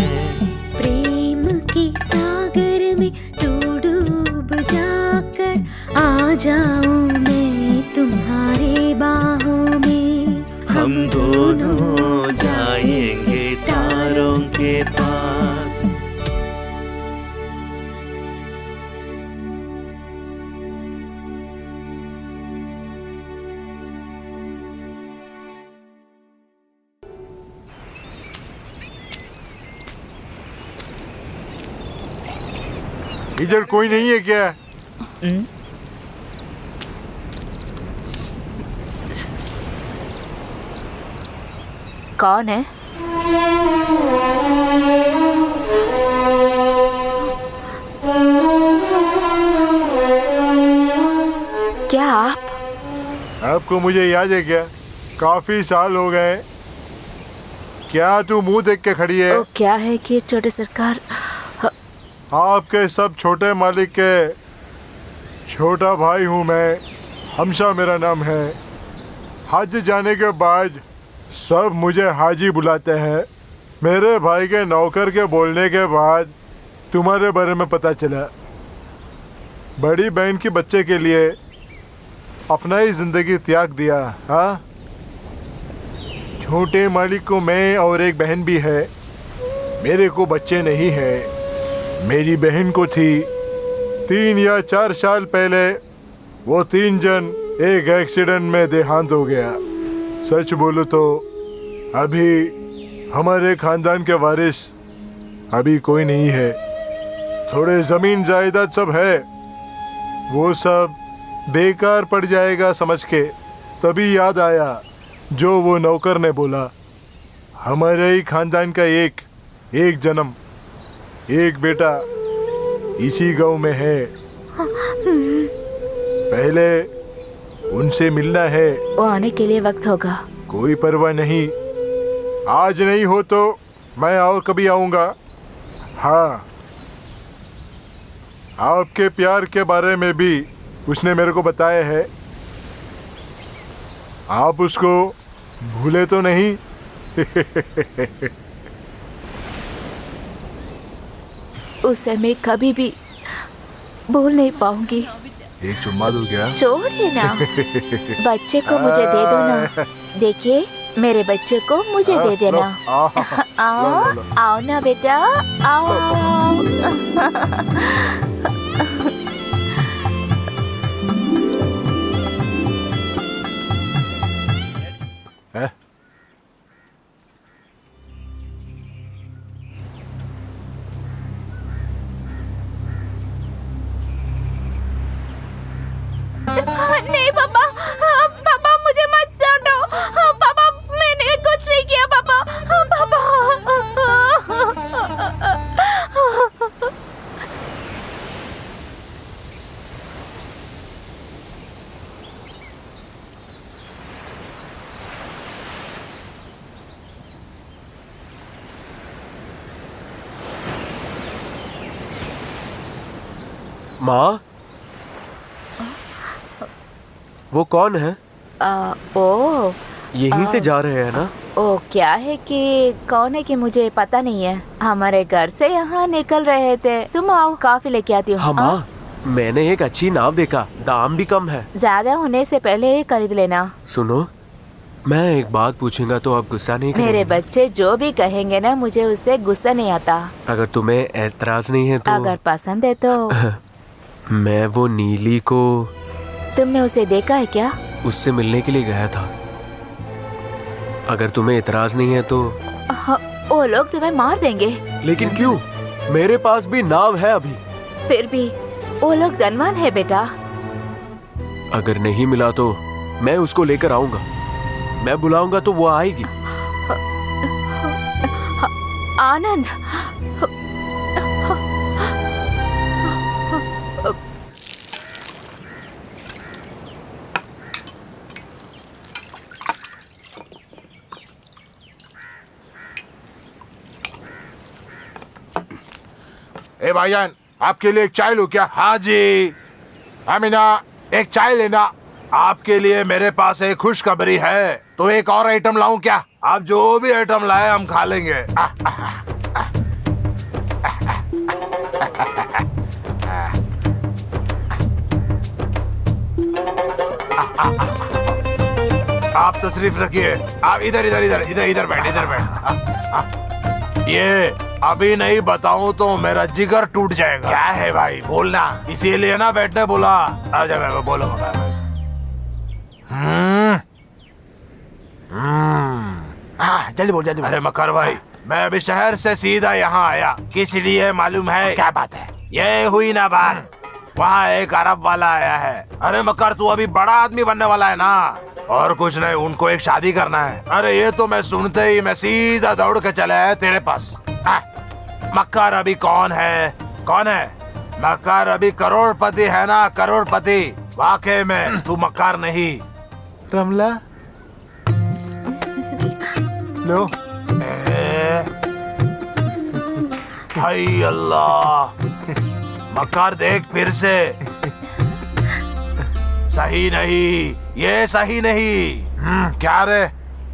प्रेम के सागर में तू डूब जाकर आ जाऊं मैं तुम्हारे बाहों में। हम दोनों जाएंगे तारों के पास। इधर कोई नहीं है क्या? कौन है? क्या आप? आपको मुझे याद है क्या? काफी साल हो गए। क्या तू मुंह देख के खड़ी है? वो क्या है कि छोटे सरकार, आपके सब छोटे मालिक के छोटा भाई हूँ मैं। हमशा मेरा नाम है। हज जाने के बाद सब मुझे हाजी बुलाते हैं। मेरे भाई के नौकर के बोलने के बाद तुम्हारे बारे में पता चला। बड़ी बहन के बच्चे के लिए अपना ही जिंदगी त्याग दिया। हाँ, छोटे मालिक को मैं और एक बहन भी है। मेरे को बच्चे नहीं है। मेरी बहन को थी। 3 या 4 साल पहले वो 3 जन एक एक्सीडेंट में देहांत हो गया। सच बोलो तो अभी हमारे खानदान के वारिस अभी कोई नहीं है। थोड़े जमीन जायदाद सब है, वो सब बेकार पड़ जाएगा समझ के तभी याद आया जो वो नौकर ने बोला। हमारे ही खानदान का एक जन्म, एक बेटा इसी गांव में है। पहले उनसे मिलना है। वो आने के लिए वक्त होगा। कोई परवाह नहीं, आज नहीं हो तो मैं और कभी आऊंगा। हाँ, आपके प्यार के बारे में भी उसने मेरे को बताया है। आप उसको भूले तो नहीं? उसे मैं कभी भी भूल नहीं पाऊंगी। एक चुम्मा दो क्या? छोड़िए ना, बच्चे को मुझे दे दो ना। देखिए, मेरे बच्चे को मुझे दे देना। आओ आओ ना बेटा, आओ। नहीं पापा, पापा मुझे मत डांटो। पापा मैंने कुछ नहीं किया पापा। पापा माँ, वो कौन है? ओ यहीं से जा रहे हैं ना? ओ क्या है कि कौन है कि मुझे पता नहीं है। हमारे घर से यहाँ निकल रहे थे। तुम आओ, कॉफी लेके आती हूँ। हाँ माँ, मैंने एक अच्छी नाव देखा, दाम भी कम है। ज्यादा होने से पहले ही खरीद लेना। सुनो, मैं एक बात पूछूंगा तो आप गुस्सा नहीं करेंगे? मेरे बच्चे जो भी कहेंगे ना, मुझे उससे गुस्सा नहीं आता। अगर तुम्हें एतराज नहीं है तो। अगर पसंद है तो। मैं वो नीली को। तुमने उसे देखा है क्या? उससे मिलने के लिए गया था। अगर तुम्हें एतराज नहीं है तो। वो लोग तुम्हें मार देंगे। लेकिन क्यों? मेरे पास भी नाव है अभी। फिर भी वो लोग धनवान है बेटा। अगर नहीं मिला तो मैं उसको लेकर आऊंगा। मैं बुलाऊंगा तो वो आएगी। आनंद, भाईजान, आपके लिए एक चाय लूं क्या? हाँ जी। अमीना, एक चाय लेना। आपके लिए मेरे पास एक खुशखबरी है, तो एक और आइटम लाऊं क्या? आप जो भी आइटम लाए हम खा लेंगे। आप तशरीफ रखिए। आप इधर इधर इधर इधर इधर बैठ, इधर बैठ। ये अभी नहीं बताऊं तो मेरा जिगर टूट जाएगा। क्या है भाई, बोलना, इसीलिए ना बैठने बोला। आजा मैं बोलो। जल्दी बोल, जल्दी। अरे मकर भाई, मैं अभी शहर से सीधा यहाँ आया, किस लिए मालूम है? क्या बात है? ये हुई ना बात, वहाँ एक अरब वाला आया है। अरे मकर, तू अभी बड़ा आदमी बनने वाला है ना। और कुछ नहीं, उनको एक शादी करना है। अरे ये तो मैं सुनते ही मैं सीधा दौड़ के चला है तेरे पास। मक्कार अभी कौन है? कौन है? मक्कार अभी करोड़पति है ना, करोड़पति। वाकई में तू मक्कार नहीं। रमला लो। हाय अल्लाह, मक्कार देख फिर से। सही नहीं, ये सही नहीं। क्या रे,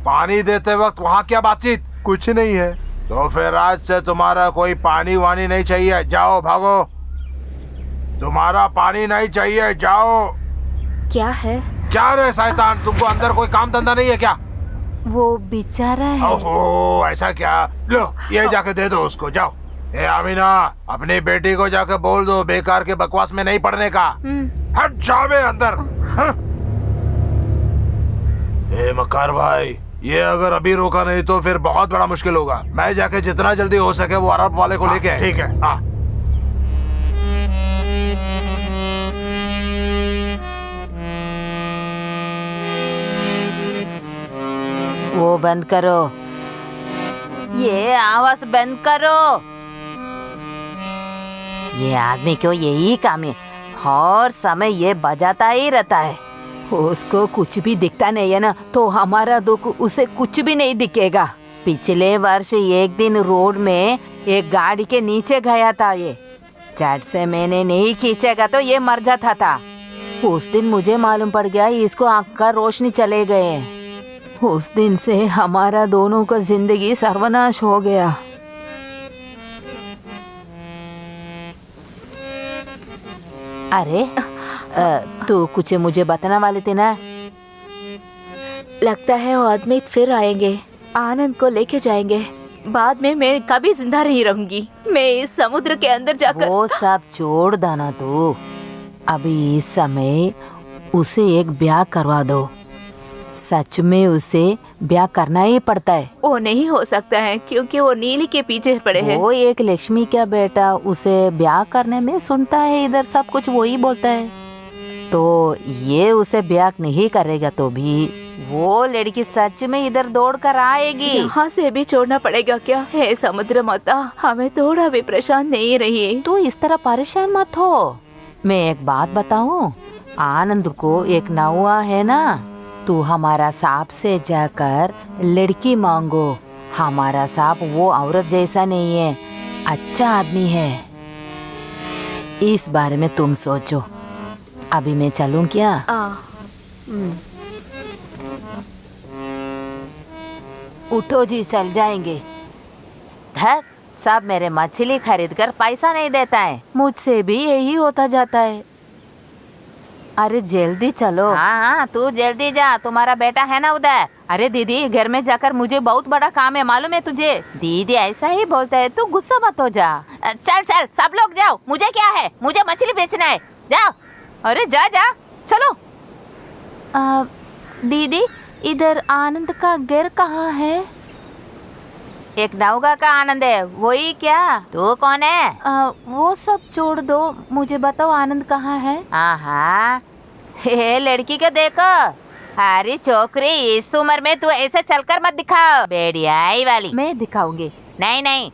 पानी देते वक्त वहाँ क्या बातचीत? कुछ नहीं है। तो फिर आज से तुम्हारा कोई पानी वानी नहीं चाहिए, जाओ भागो। तुम्हारा पानी नहीं चाहिए, जाओ। क्या है? क्या रे शैतान, तुमको अंदर कोई काम धंधा नहीं है क्या? वो बेचारा है। ओहो, ऐसा क्या? लो ये जाके दे दो उसको, जाओ। ए अमीना, अपनी बेटी को जाके बोल दो बेकार के बकवास में नहीं पड़ने का। हट जावे अंदर। ए मकार भाई, ये अगर अभी रोका नहीं तो फिर बहुत बड़ा मुश्किल होगा। मैं जाके जितना जल्दी हो सके वो अरब वाले को लेके। ठीक है। वो बंद करो, ये आवाज बंद करो। ये आदमी क्यों यही काम है, हर समय ये बजाता ही रहता है। उसको कुछ भी दिखता नहीं है ना, तो हमारा दुख उसे कुछ भी नहीं दिखेगा। पिछले वर्ष एक दिन रोड में एक गाड़ी के नीचे गया था ये। झट से मैंने नहीं खींचेगा तो ये मर जाता था। उस दिन मुझे मालूम पड़ गया इसको आँख का रोशनी चले गए। उस दिन से हमारा दोनों का जिंदगी सर्वनाश हो गया। अरे तू कुछ मुझे बताने वाली थी ना? लगता है वो आदमी फिर आएंगे, आनंद को लेके जाएंगे। बाद में मैं कभी जिंदा नहीं रहूंगी। मैं इस समुद्र के अंदर जाकर वो सब छोड़ देना तू। अभी इस समय उसे एक ब्याह करवा दो। सच में उसे ब्याह करना ही पड़ता है। वो नहीं हो सकता है क्योंकि वो नीली के पीछे पड़े हैं। वो एक लक्ष्मी का बेटा, उसे ब्याह करने में सुनता है इधर सब कुछ वही बोलता है। तो ये उसे ब्याह नहीं करेगा तो भी वो लड़की सच में इधर दौड़ कर आएगी। यहाँ से भी छोड़ना पड़ेगा क्या? हे समुद्र माता, हमें थोड़ा भी परेशान नहीं रहिए। तू इस तरह परेशान मत हो। मैं एक बात बताऊं, आनंद को एक नौआ है ना, तू हमारा सांप से जाकर लड़की मांगो। हमारा सांप वो औरत जैसा नहीं है, अच्छा आदमी है। इस बारे में तुम सोचो। अभी मैं चलूं क्या? उठो जी, चल जाएंगे। धत, सब मेरे मछली खरीद कर पैसा नहीं देता है। मुझसे भी यही होता जाता है। अरे जल्दी चलो। हाँ, तू जल्दी जा, तुम्हारा बेटा है ना उधर। अरे दीदी, घर में जाकर मुझे बहुत बड़ा काम है, मालूम है तुझे? दीदी ऐसा ही बोलता है, तू गुस्सा मत हो जा। चल चल, सब लोग जाओ, मुझे क्या है, मुझे मछली बेचना है, जाओ। अरे जा जा, चलो। दीदी, इधर आनंद का घर कहाँ है? एक नौका का आनंद है, वही क्या? तू कौन है? वो सब छोड़ दो, मुझे बताओ आनंद कहाँ है? हाँ, हे लड़की को देखो। अरे छोकरी, इस उम्र में तू ऐसे चलकर मत दिखाओ, बेड़ियाई वाली। मैं दिखाऊंगी। नहीं नहीं,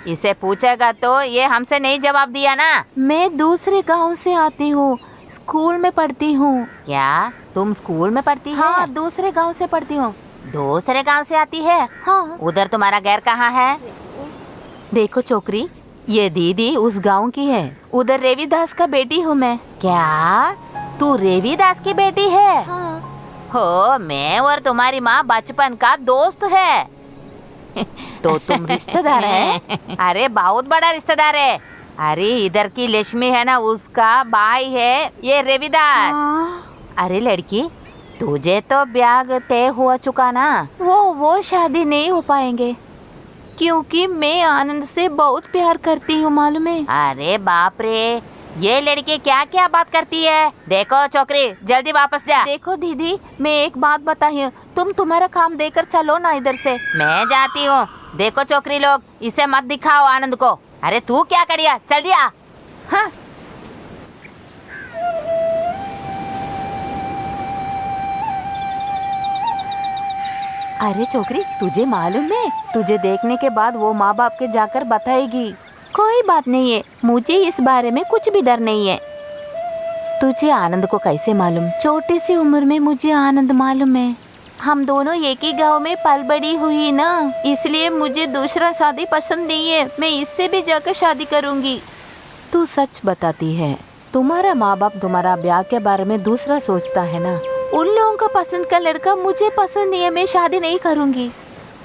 इसे पूछेगा तो ये हमसे नहीं जवाब दिया ना। मैं दूसरे गांव से आती हूँ, स्कूल में पढ़ती हूँ। क्या तुम स्कूल में पढ़ती है? हाँ, दूसरे गांव से पढ़ती हूँ। दूसरे गांव से आती है? हाँ। उधर तुम्हारा घर कहाँ है? देखो छोकरी, ये दीदी उस गांव की है। उधर रेवीदास का बेटी हूँ मैं। क्या तू रेवीदास की बेटी है? हो, मैं और तुम्हारी माँ बचपन का दोस्त है। तो तुम रिश्तेदार है? अरे बहुत बड़ा रिश्तेदार है। अरे इधर की लक्ष्मी है ना, उसका भाई है ये रेवीदास। अरे लड़की, तुझे तो ब्याह तय हो चुका ना, वो शादी नहीं हो पाएंगे क्योंकि मैं आनंद से बहुत प्यार करती हूँ, मालूम है? अरे बाप रे, ये लड़की क्या क्या बात करती है। देखो छोकरी, जल्दी वापस जा। देखो दीदी, मैं एक बात बताई हूँ, तुम तुम्हारा काम देकर चलो ना इधर से। मैं जाती हूँ। देखो छोकरी लोग, इसे मत दिखाओ आनंद को। अरे तू क्या करिया, चल दिया। हाँ। अरे छोकरी, तुझे मालूम है, तुझे देखने के बाद वो माँ बाप के जाकर बताएगी। कोई बात नहीं है, मुझे इस बारे में कुछ भी डर नहीं है। तुझे आनंद को कैसे मालूम? छोटी सी उम्र में मुझे आनंद मालूम है। हम दोनों एक ही गांव में पल बड़ी हुई ना, इसलिए मुझे दूसरा शादी पसंद नहीं है। मैं इससे भी जाकर शादी करूंगी। तू सच बताती है? तुम्हारा माँ बाप तुम्हारा ब्याह के बारे में दूसरा सोचता है ना। उन लोगों का पसंद का लड़का मुझे पसंद नहीं है, मैं शादी नहीं करूंगी।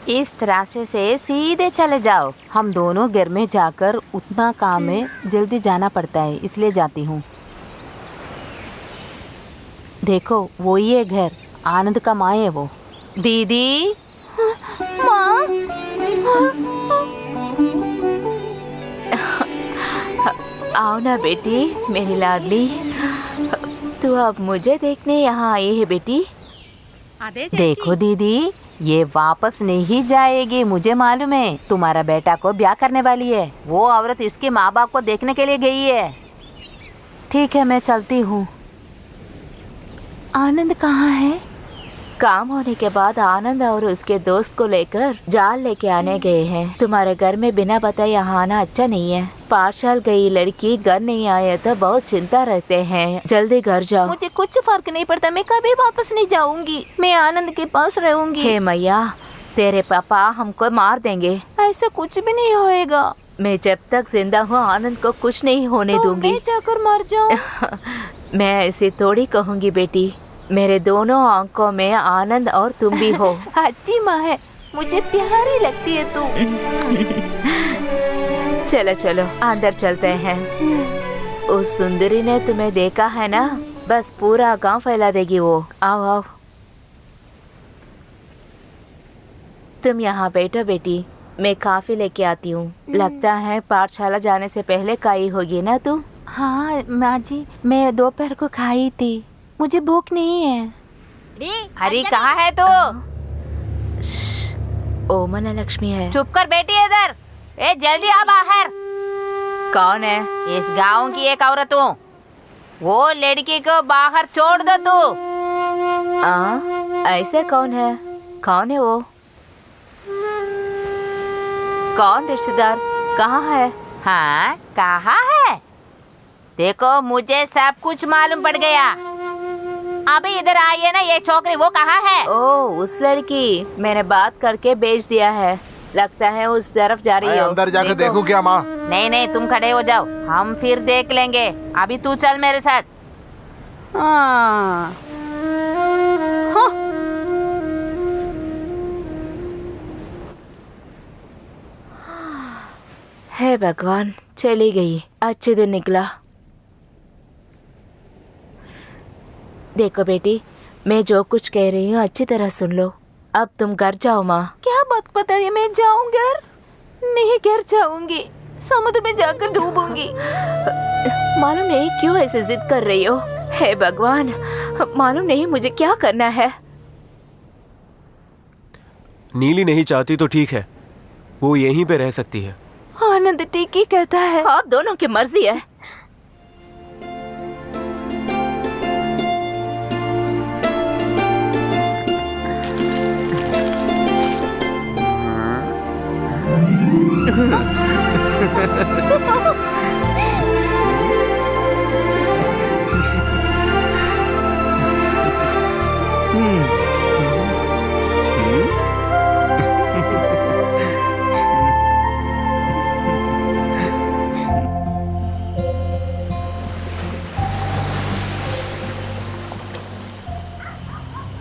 इस तरह से सीधे चले जाओ। हम दोनों घर में जाकर उतना काम है, जल्दी जाना पड़ता है, इसलिए जाती हूँ। देखो वही है घर, आनंद का माँ है वो। दीदी, माँ। आओ ना बेटी, मेरी लाडली। तू अब मुझे देखने यहाँ आई है बेटी। देखो दीदी, ये वापस नहीं जाएगी, मुझे मालूम है। तुम्हारा बेटा को ब्याह करने वाली है। वो औरत इसके माँ बाप को देखने के लिए गई है। ठीक है, मैं चलती हूँ। आनंद कहाँ है? काम होने के बाद आनंद और उसके दोस्त को लेकर जाल लेके आने गए हैं। तुम्हारे घर में बिना बताए यहाँ आना अच्छा नहीं है। पाठशाल गई लड़की घर नहीं आए तो बहुत चिंता रहते हैं। जल्दी घर जाओ। मुझे कुछ फर्क नहीं पड़ता, मैं कभी वापस नहीं जाऊंगी। मैं आनंद के पास रहूंगी। हे मैया, तेरे पापा हमको मार देंगे। ऐसा कुछ भी नहीं होएगा। मैं जब तक जिंदा हूँ आनंद को कुछ नहीं होने तो दूंगी। मैं जाकर मर जाऊं। मैं ऐसे थोड़ी कहूँगी बेटी। मेरे दोनों आंखों में आनंद और तुम भी हो। अच्छी माँ है, मुझे प्यारी लगती है तू। चलो चलो अंदर चलते हैं। उस सुंदरी ने तुम्हें देखा है ना, बस पूरा गांव फैला देगी वो। आओ आओ, तुम यहाँ बैठो बेटी, मैं काफी लेके आती हूँ। लगता है पाठशाला जाने से पहले खाई होगी ना तू? हाँ माँ जी, मैं दोपहर को खाई थी, मुझे भूख नहीं है। अरे कहाँ है तू? ओमला लक्ष्मी है। चुप कर बेटी, इधर। ए जल्दी आ बाहर। कौन है? इस गांव की एक औरत हूँ। वो लड़की को बाहर छोड़ दो तू। ऐसे कौन है? कौन है वो? कौन रिश्तेदार? कहाँ है? हाँ, कहाँ है? देखो मुझे सब कुछ मालूम पड़ गया। अभी इधर आई है ना ये छोकरी, वो कहाँ है? ओ, उस लड़की मैंने बात करके बेच दिया है। लगता है उस तरफ जा रही हो। अंदर जाके देखूं क्या माँ? नहीं नहीं, तुम खड़े हो जाओ, हम फिर देख लेंगे। अभी तू चल मेरे साथ। हाँ। हे भगवान, चली गई। अच्छे दिन निकला। देखो बेटी, मैं जो कुछ कह रही हूँ अच्छी तरह सुन लो। अब तुम घर जाओ माँ। क्या बात पता है? मैं जाऊँ घर? नहीं, घर जाऊंगी, समुद्र में जाकर डूबूंगी। मालूम नहीं क्यों ऐसे जिद कर रही हो। हे भगवान, मालूम नहीं मुझे क्या करना है। नीली नहीं चाहती तो ठीक है, वो यहीं पे रह सकती है। आनंद ठीक ही कहता है। आप दोनों की मर्जी है।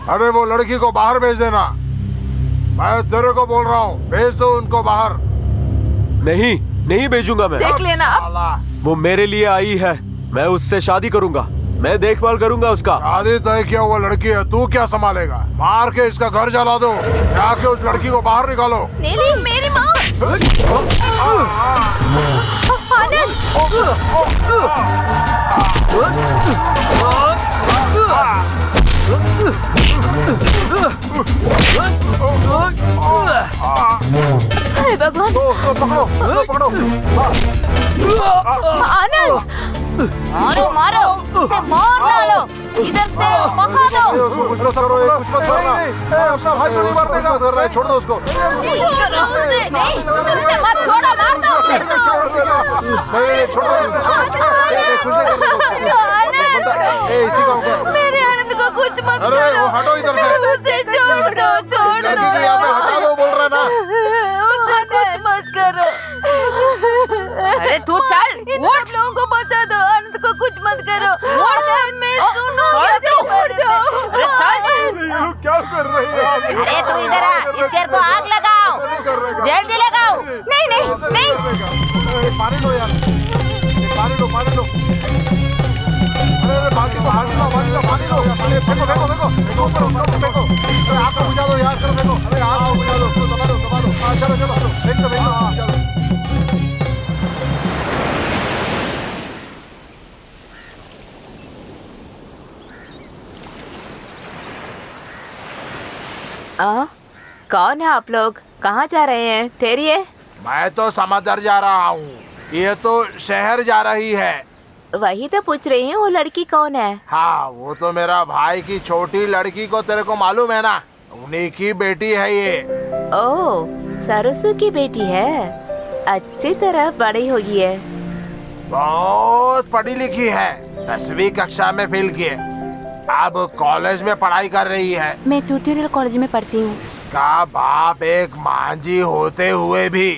अरे वो लड़की को बाहर भेज देना। मैं तेरे को बोल रहा हूँ, भेज दो उनको बाहर। नहीं, नहीं भेजूंगा मैं। देख लेना अब। साला, वो मेरे लिए आई है, मैं उससे शादी करूंगा, मैं देखभाल करूंगा उसका। शादी तय किया हुआ लड़की है, तू क्या संभालेगा? मार के इसका घर जला दो, जाके उस लड़की को बाहर निकालो। नीली मेरी माँ। हे भगवान। पकड़ो पकड़ो। आनंद, मारो मारो, इसे मार डालो, इधर से भगा दो। उसको कुछ मत करो, कुछ मत करना। उसका भाई तो नहीं मारने का कर रहा है, छोड़ दो उसको। नहीं, उसे मत छोड़ो, मार दो उसे तो। नहीं, छोड़ दो। इसी गाँव का। मेरे आनंद को कुछ मत अरे करो। वो हटो इधर से। उसे छोड़ दो, छोड़ दो। लड़की को यहाँ से हटा दो, बोल रहे ना। उसे कुछ मत करो। अरे तू चल, सब लोगों को बता दो, आनंद को कुछ मत करो। मैं सुनूंगी। अरे चल। ये लोग क्या कर रहे हैं? अरे तू इधर आ, इस घर को आग लगाओ, जल्दी लगाओ। नहीं नहीं नहीं। पानी लो यार, पानी लो, पानी लो। अरे बाल्टी लो, बाल्टी लो, बाल्टी लो, पानी लो। फेंको फेंको फेंको फेंको ऊपर, ऊपर फेंको। अरे आग को बुझा दो यार, चलो फेंको। अरे आग को बुझा दो, दबा दो, दबा दो। हाँ चलो चलो चलो, फेंको फेंको। कौन है आप लोग? कहाँ जा रहे हैं? ठहरिए। मैं तो समंदर जा रहा हूँ, ये तो शहर जा रही है। वही तो पूछ रही हूँ, वो लड़की कौन है? हाँ, वो तो मेरा भाई की छोटी लड़की को तेरे को मालूम है ना, उन्हीं की बेटी है ये। ओह, सरसू की बेटी है। अच्छी तरह बड़ी होगी है। बहुत पढ़ी लिखी है, 10वीं कक्षा में फेल की है, अब कॉलेज में पढ़ाई कर रही है। मैं ट्यूटोरियल कॉलेज में पढ़ती हूँ। इसका बाप एक मांझी होते हुए भी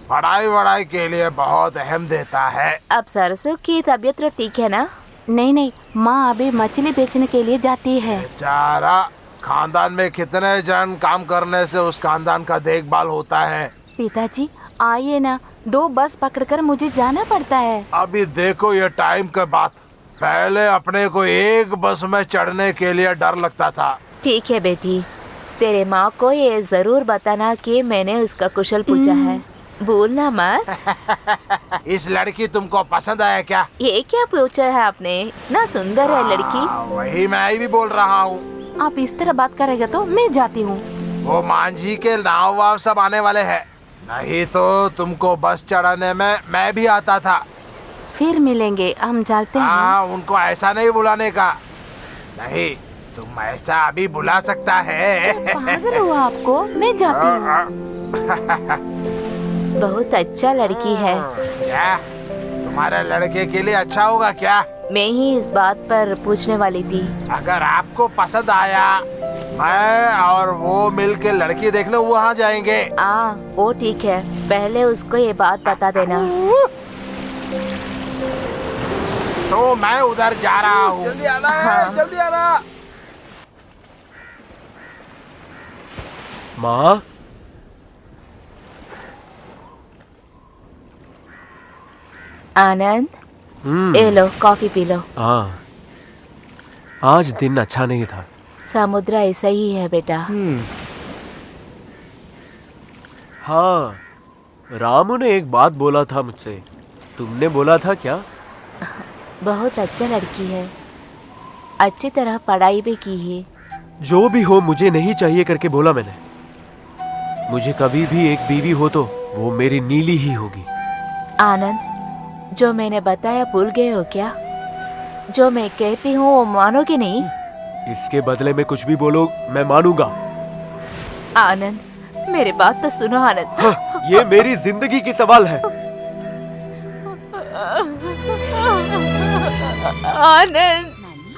पढ़ाई वढ़ाई के लिए बहुत अहम देता है। अब सरसू की तबीयत तो ठीक है ना? नहीं नहीं, माँ अभी मछली बेचने के लिए जाती है। बेचारा, खानदान में कितने जन काम करने से उस खानदान का देखभाल होता है। पिताजी आइए ना, 2 बस पकड़कर मुझे जाना पड़ता है। अभी देखो ये टाइम का बात, पहले अपने को एक बस में चढ़ने के लिए डर लगता था। ठीक है बेटी, तेरे माँ को ये जरूर बताना कि मैंने उसका कुशल पूछा है, भूलना मत। इस लड़की तुमको पसंद आया क्या? ये क्या पूछा है आपने? इतना सुंदर है लड़की। वही मैं भी बोल रहा हूँ। आप इस तरह बात करेगा तो मैं जाती हूँ। वो मांझी के नाव वाव सब आने वाले हैं, नहीं तो तुमको बस चढ़ाने में मैं भी आता था। फिर मिलेंगे, हम चलते हैं। हाँ, उनको ऐसा नहीं बुलाने का। नहीं, तुम ऐसा अभी बुला सकता है। पागल हुआ आपको? मैं जाती हूँ। बहुत अच्छा लड़की है। क्या तुम्हारे लड़के के लिए अच्छा होगा क्या? मैं ही इस बात पर पूछने वाली थी। अगर आपको पसंद आया, मैं और वो मिल के लड़की देखने वहाँ जाएंगे। वो ठीक है, पहले उसको ये बात बता देना। तो मैं उधर जा रहा हूँ। जल्दी आना है, जल्दी आना। माँ, आनंद, ये लो कॉफी पी लो। हाँ, आज दिन अच्छा नहीं था। समुद्र ऐसा ही है बेटा। हाँ, रामू ने एक बात बोला था मुझसे। तुमने बोला था क्या? बहुत अच्छा लड़की है, अच्छी तरह पढ़ाई भी की है। जो भी हो मुझे नहीं चाहिए करके बोला मैंने। मुझे कभी भी एक बीवी हो तो वो मेरी नीली ही होगी। आनंद, जो मैंने बताया भूल गए हो क्या? जो मैं कहती हूँ वो मानोगे नहीं? इसके बदले में कुछ भी बोलो मैं मानूंगा। आनंद, मेरी बात तो सुनो आनंद। हाँ, ये मेरी जिंदगी की सवाल है। आनंद,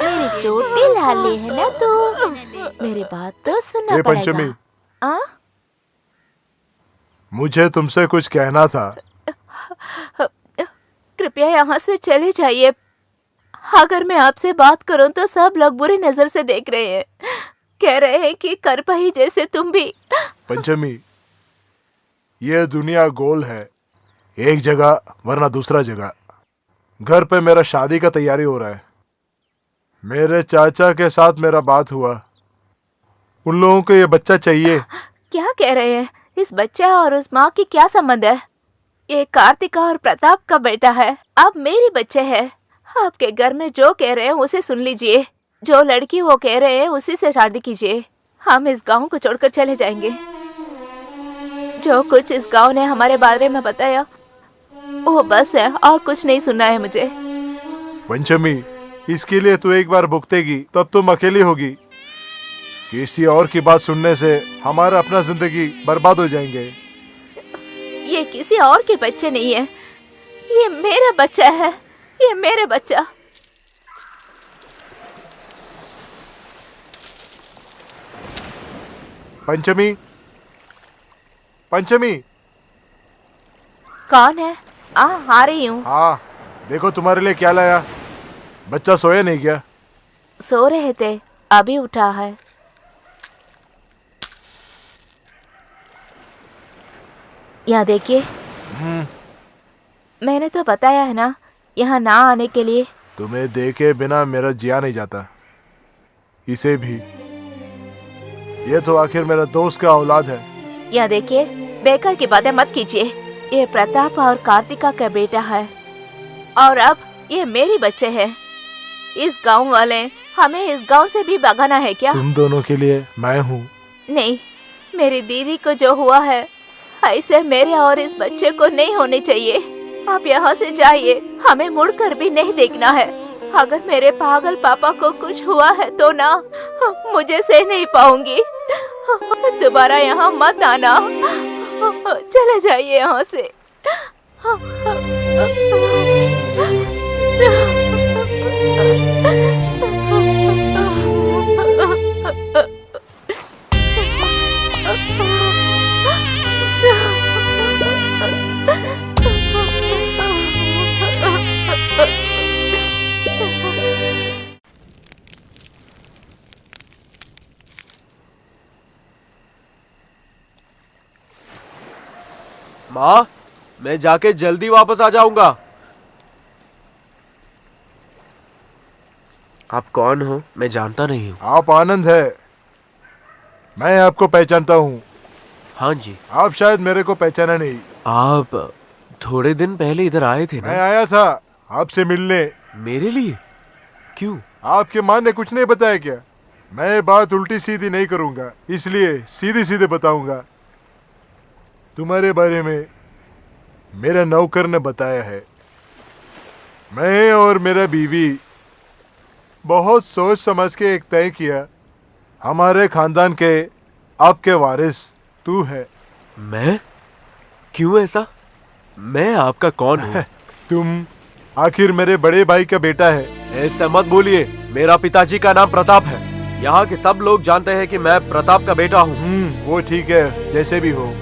मेरी छोटी लाली है ना तू, मेरी बात तो सुनना पड़ेगा। पंचमी, मुझे तुमसे कुछ कहना था। कृपया यहाँ से चले जाइए। अगर मैं आपसे बात करूं तो सब लोग बुरी नजर से देख रहे हैं। कह रहे हैं कि करपही जैसे तुम भी। पंचमी, ये दुनिया गोल है, एक जगह वरना दूसरा जगह। घर पे मेरा शादी का तैयारी हो रहा है। मेरे चाचा के साथ मेरा बात हुआ, उन लोगों को ये बच्चा चाहिए। क्या कह रहे हैं? इस बच्चा और उस माँ की क्या संबंध है? ये कार्तिका और प्रताप का बेटा है, अब मेरी बच्चे है। आपके घर में जो कह रहे हैं उसे सुन लीजिए, जो लड़की वो कह रहे हैं उसी से शादी कीजिए। हम इस गांव को छोड़कर चले जाएंगे। जो कुछ इस गांव ने हमारे बारे में बताया वो बस है, और कुछ नहीं सुनना है मुझे। पंचमी, इसके लिए तू एक बार भुगतेगी तब तुम अकेली होगी। किसी और की बात सुनने से हमारा अपना जिंदगी बर्बाद हो जाएंगे। ये किसी और के बच्चे नहीं है, ये मेरा बच्चा है, ये मेरे बच्चा। पंचमी, पंचमी। कौन है? आ रही हूँ। हाँ, देखो तुम्हारे लिए क्या लाया। बच्चा सोया नहीं क्या? सो रहे थे, अभी उठा है। यहाँ देखिए, मैंने तो बताया है ना यहाँ ना आने के लिए। तुम्हें देखे बिना मेरा जिया नहीं जाता। इसे भी, ये तो आखिर मेरा दोस्त का औलाद है। यहाँ देखिए, बेकार की बातें मत कीजिए। ये प्रताप और कार्तिका का बेटा है, और अब ये मेरी बच्चे हैं। इस गांव वाले हमें इस गांव से भी भगाना है क्या? तुम दोनों के लिए मैं हूँ। नहीं, मेरी दीदी को जो हुआ है ऐसे मेरे और इस बच्चे को नहीं होने चाहिए। आप यहाँ से जाइए, हमें मुड़कर भी नहीं देखना है। अगर मेरे पागल पापा को कुछ हुआ है तो ना मुझे सह नहीं पाऊंगी। दोबारा यहाँ मत आना, चले जाइए यहाँ से। माँ, मैं जाके जल्दी वापस आ जाऊंगा। आप कौन हो? मैं जानता नहीं हूँ। आप आनंद है, मैं आपको पहचानता हूँ। हाँ जी। आप शायद मेरे को पहचाना नहीं। आप थोड़े दिन पहले इधर आए थे ना? मैं आया था आपसे मिलने। मेरे लिए? क्यों? आपके माँ ने कुछ नहीं बताया क्या? मैं बात उल्टी सीधी नहीं करूँगा, इसलिए सीधी सीधे बताऊँगा। तुम्हारे बारे में मेरा नौकर ने बताया है। मैं और मेरा बीवी बहुत सोच समझ के एक तय किया, हमारे खानदान के अब के वारिस तू है। मैं? क्यों ऐसा? मैं आपका कौन हूँ? तुम आखिर मेरे बड़े भाई का बेटा है। ऐसा मत बोलिए, मेरा पिताजी का नाम प्रताप है। यहाँ के सब लोग जानते हैं कि मैं प्रताप का बेटा हूँ। वो ठीक है, जैसे भी हो।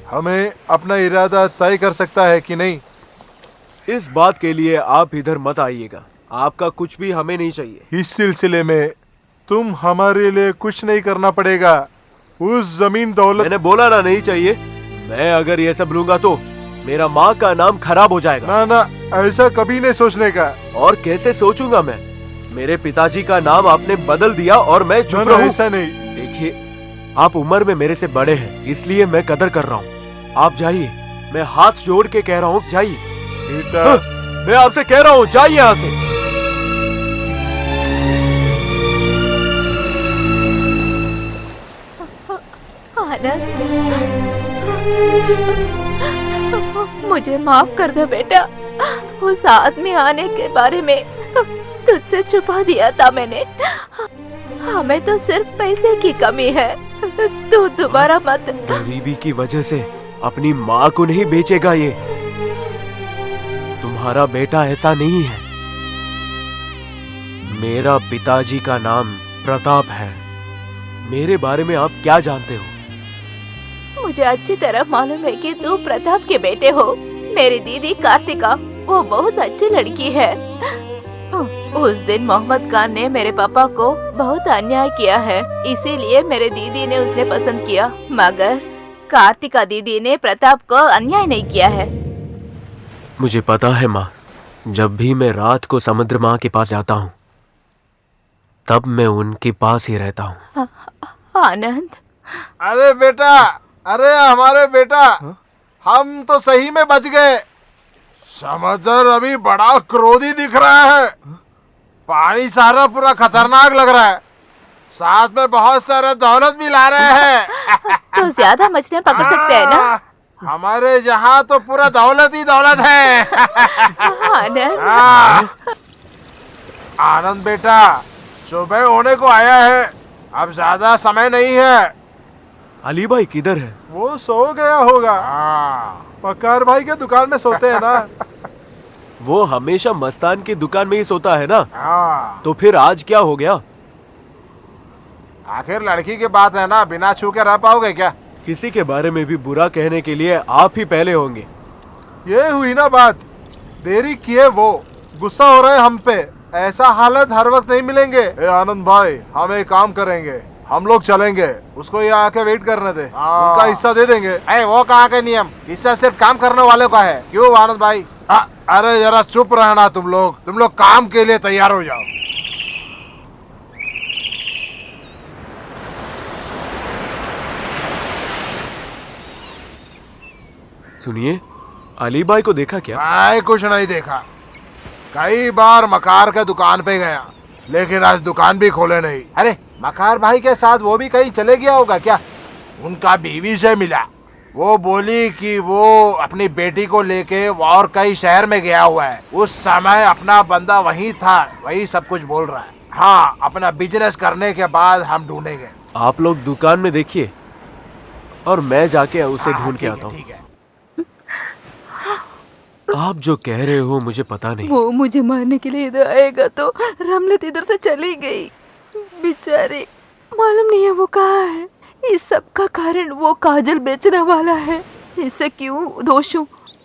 हमें अपना इरादा तय कर सकता है कि नहीं? इस बात के लिए आप इधर मत आइएगा, आपका कुछ भी हमें नहीं चाहिए। इस सिलसिले में तुम हमारे लिए कुछ नहीं करना पड़ेगा। उस जमीन दौलत मैंने बोला ना नहीं चाहिए। मैं अगर ये सब लूंगा तो मेरा माँ का नाम खराब हो जाएगा। ना ना, ऐसा कभी नहीं सोचने का। और कैसे सोचूंगा मैं? मेरे पिताजी का नाम आपने बदल दिया और मैं चुप रहूं? ऐसा नहीं। देखिए, आप उम्र में मेरे से बड़े हैं, इसलिए मैं कदर कर रहा हूँ। आप जाइए, मैं हाथ जोड़ के कह रहा हूँ, जाइए। बेटा, मैं आपसे कह रहा हूँ, जाइए यहाँ से। मुझे माफ कर दो बेटा, उस आदमी आने के बारे में तुझसे छुपा दिया था मैंने। हमें तो सिर्फ पैसे की कमी है, तू दोबारा मत। गरीबी की वजह से अपनी माँ को नहीं बेचेगा ये। तुम्हारा बेटा ऐसा नहीं है। मेरा पिताजी का नाम प्रताप है। मेरे बारे में आप क्या जानते हो? मुझे अच्छी तरह मालूम है कि तू प्रताप के बेटे हो। मेरी दीदी कार्तिका वो बहुत अच्छी लड़की है। उस दिन मोहम्मद खान ने मेरे पापा को बहुत अन्याय किया है, इसीलिए मेरे दीदी ने उसे पसंद किया, मगर कार्तिका दीदी ने प्रताप को अन्याय नहीं किया है। मुझे पता है माँ, जब भी मैं रात को समुद्र माँ के पास जाता हूँ तब मैं उनके पास ही रहता हूँ। आनंद, अरे बेटा, अरे हमारे बेटा, हम तो सही में बच गए। समुद्र अभी बड़ा क्रोधी दिख रहा है, पानी सारा पूरा खतरनाक लग रहा है, साथ में बहुत सारा दौलत भी ला रहे हैं। तो ज्यादा मछलियाँ पकड़ सकते हैं ना? हमारे यहाँ तो पूरा दौलत ही दौलत है। आनंद, आनंद बेटा, सुबह होने को आया है, अब ज्यादा समय नहीं है। अली भाई किधर है? वो सो गया होगा। मक्कार भाई के दुकान में सोते हैं ना। वो हमेशा मस्तान की दुकान में ही सोता है ना। हाँ। तो फिर आज क्या हो गया? आखिर लड़की की बात है ना, बिना छू के रह पाओगे क्या? किसी के बारे में भी बुरा कहने के लिए आप ही पहले होंगे। ये हुई ना बात, देरी किए वो, गुस्सा हो रहे हम पे। ऐसा हालत हर वक्त नहीं मिलेंगे। ए आनंद भाई, हम एक काम करेंगे, हम लोग चलेंगे, उसको यहाँ आके वेट करने दे, उनका हिस्सा दे देंगे। वो कहाँ के नियम, हिस्सा सिर्फ काम करने वाले का है। क्यों आनंद भाई? अरे जरा चुप रहना तुम लोग काम के लिए तैयार हो जाओ। सुनिए, अली भाई को देखा क्या? मैं कुछ नहीं देखा, कई बार मकार के दुकान पे गया, लेकिन आज दुकान भी खोले नहीं। अरे मकार भाई के साथ वो भी कहीं चले गया होगा क्या? उनका बीवी से मिला, वो बोली कि वो अपनी बेटी को लेके और कई शहर में गया हुआ है। उस समय अपना बंदा वही था, वही सब कुछ बोल रहा है। हाँ, अपना बिजनेस करने के बाद हम ढूंढेंगे। आप लोग दुकान में देखिए और मैं जाके उसे ढूंढ के आता हूँ। ठीक है। आप जो कह रहे हो मुझे पता नहीं। वो मुझे मारने के लिए इधर आएगा तो रमलत इधर से चली गई, बेचारी, मालूम नहीं है वो कहाँ है। इस सब का कारण वो काजल बेचने वाला है। इसे क्यों दोषूं?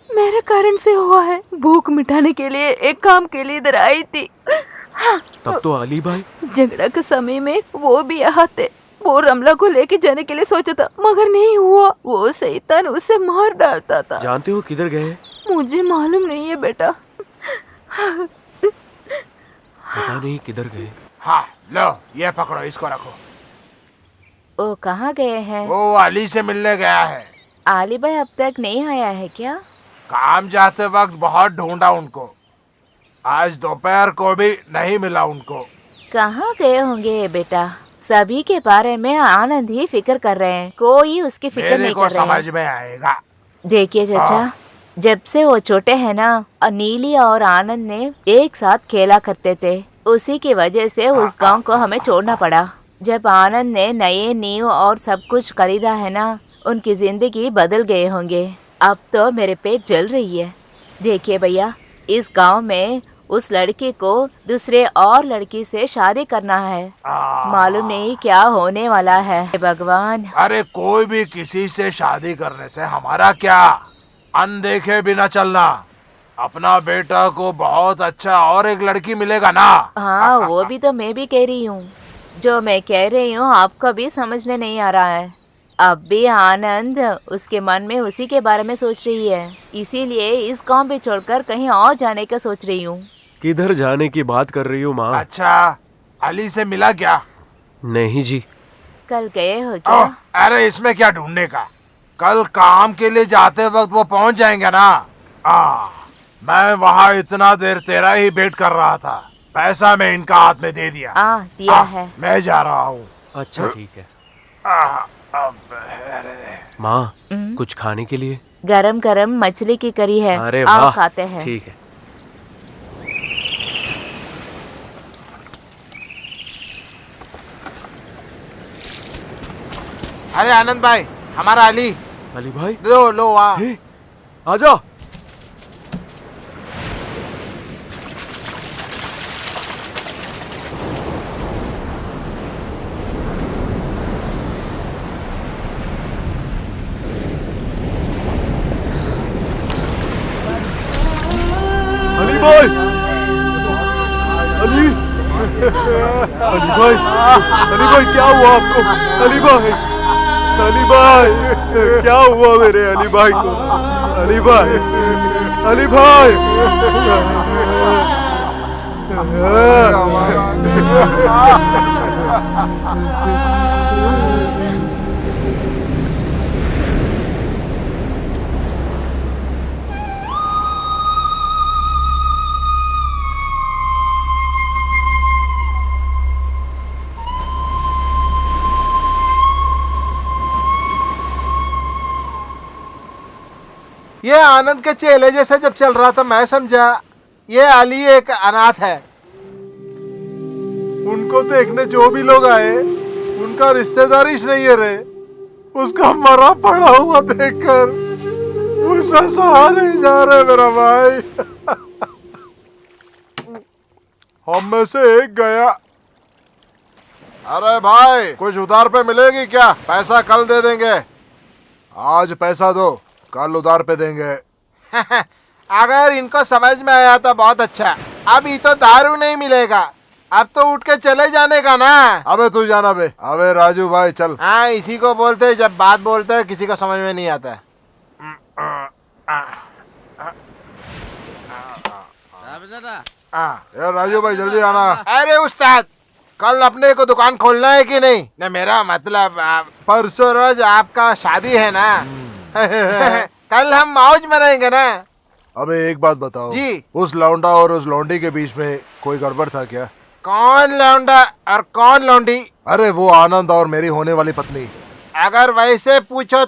मेरे कारण से हुआ है। भूख मिटाने के लिए एक काम के लिए इधर आई थी। तब तो अली भाई झगड़ा के समय में वो भी यहाँ थे। वो रमला को लेके जाने के लिए सोचा था, मगर नहीं हुआ। वो शैतान उसे मार डालता था। जानते हो किधर गए? मुझे मालूम नहीं है बेटा। पता नहीं किधर गए। हाँ लो, ये पकड़ो, इसको रखो। वो कहाँ गए हैं? वो अली से मिलने गया है। अली भाई अब तक नहीं आया है क्या? काम जाते वक्त बहुत ढूंढा उनको, आज दोपहर को भी नहीं मिला उनको। कहाँ गए होंगे बेटा? सभी के बारे में आनंद ही फिक्र कर रहे हैं, कोई उसकी फिक्र नहीं कर रहे समझ हैं। में आएगा। देखिए चाचा, जब से वो छोटे हैं ना, नीली और आनंद ने एक साथ खेला करते थे, उसी की वजह से उस गांव को हमें छोड़ना पड़ा। जब आनंद ने नए नींव और सब कुछ खरीदा है ना, उनकी जिंदगी बदल गए होंगे। अब तो मेरे पेट जल रही है। देखिए भैया, इस गांव में उस लड़के को दूसरे और लड़की से शादी करना है। मालूम नहीं क्या होने वाला है। भगवान, अरे कोई भी किसी से शादी करने से हमारा क्या, अनदेखे बिना चलना। अपना बेटा को बहुत अच्छा और एक लड़की मिलेगा ना। हाँ, वो भी तो मैं भी कह रही हूँ। जो मैं कह रही हूँ आपको भी समझने नहीं आ रहा है। अब भी आनंद उसके मन में उसी के बारे में सोच रही है, इसीलिए इस गांव भी छोड़कर कहीं और जाने का सोच रही हूँ। किधर जाने की बात कर रही हूँ माँ? अच्छा, अली से मिला क्या? नहीं जी। कल गए हो क्या? अरे इसमें क्या ढूंढने का, कल काम के लिए जाते वक्त वो पहुंच जाएंगे ना। मैं वहाँ इतना देर तेरा ही वेट कर रहा था, पैसा मैं इनका हाथ में दे दिया। दिया है। मैं जा रहा हूँ। अच्छा ठीक है। माँ, कुछ खाने के लिए? गरम गरम मछली की करी है। अरे आओ वाह, खाते हैं। ठीक है। अरे आनंद भाई, हमारा अली। अली भाई, लो वहाँ। आजा। अली भाई, अली अली भाई क्या हुआ आपको? अली भाई क्या हुआ मेरे अली भाई को? अली भाई ये आनंद के चेले जैसे जब चल रहा था मैं समझा ये अली एक अनाथ है। उनको देखने जो भी लोग आए उनका रिश्तेदार ही नहीं है रे। उसका मरा पड़ा हुआ देखकर मुझसे सहा नहीं जा रहे मेरा भाई। हम में से एक गया। अरे भाई कुछ उधार पे मिलेगी क्या? पैसा कल दे देंगे। आज पैसा दो, कल उधार पे देंगे। अगर इनको समझ में आया तो बहुत अच्छा। अभी तो दारू नहीं मिलेगा, अब तो उठ के चले जाने का ना। अबे तू जाना बे। अबे राजू भाई चल। हाँ इसी को बोलते जब बात बोलते हैं किसी को समझ में नहीं आता। यार राजू भाई जल्दी आना। अरे उस्ताद कल अपने को दुकान खोलना है कि नहीं? न मेरा मतलब परसों रोज आपका शादी है ना। कल हम मौज मनाएंगे ना। अबे एक बात बताओ जी, उस लौंडा और उस लौंडी के बीच में कोई गड़बड़ था क्या? कौन लौंडा और कौन लौंडी? अरे वो आनंद और मेरी होने वाली पत्नी। अगर वैसे पूछो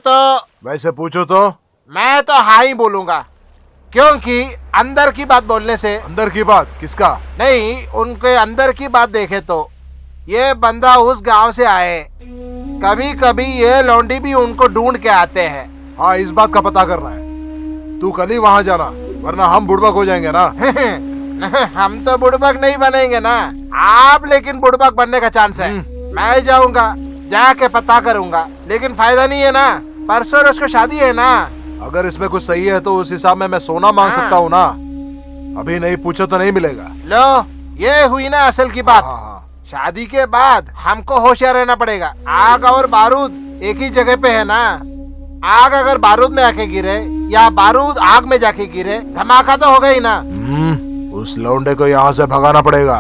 तो मैं तो हाँ ही बोलूंगा, क्योंकि अंदर की बात बोलने से। अंदर की बात किसका? नहीं उनके अंदर की बात देखे तो ये बंदा उस गांव से आए, कभी कभी ये लौंडी भी उनको ढूंढ के आते हैं। हाँ इस बात का पता करना है। तू कल ही वहाँ जाना वरना हम बुड़बक हो जाएंगे ना। हम तो बुड़बक नहीं बनेंगे ना आप, लेकिन बुड़बक बनने का चांस है। मैं जाऊंगा, जाके पता करूंगा, लेकिन फायदा नहीं है ना। परसों रोज को शादी है ना। अगर इसमें कुछ सही है तो उस हिसाब में मैं सोना मांग सकता हूँ ना। अभी नहीं पूछो तो नहीं मिलेगा। लो ये हुई ना असल की बात। शादी के बाद हमको होशियार रहना पड़ेगा। आग और बारूद एक ही जगह पे है ना। आग अगर बारूद में आके गिरे या बारूद आग में जाके गिरे धमाका तो होगा ही ना। उस लौंडे को यहाँ से भगाना पड़ेगा।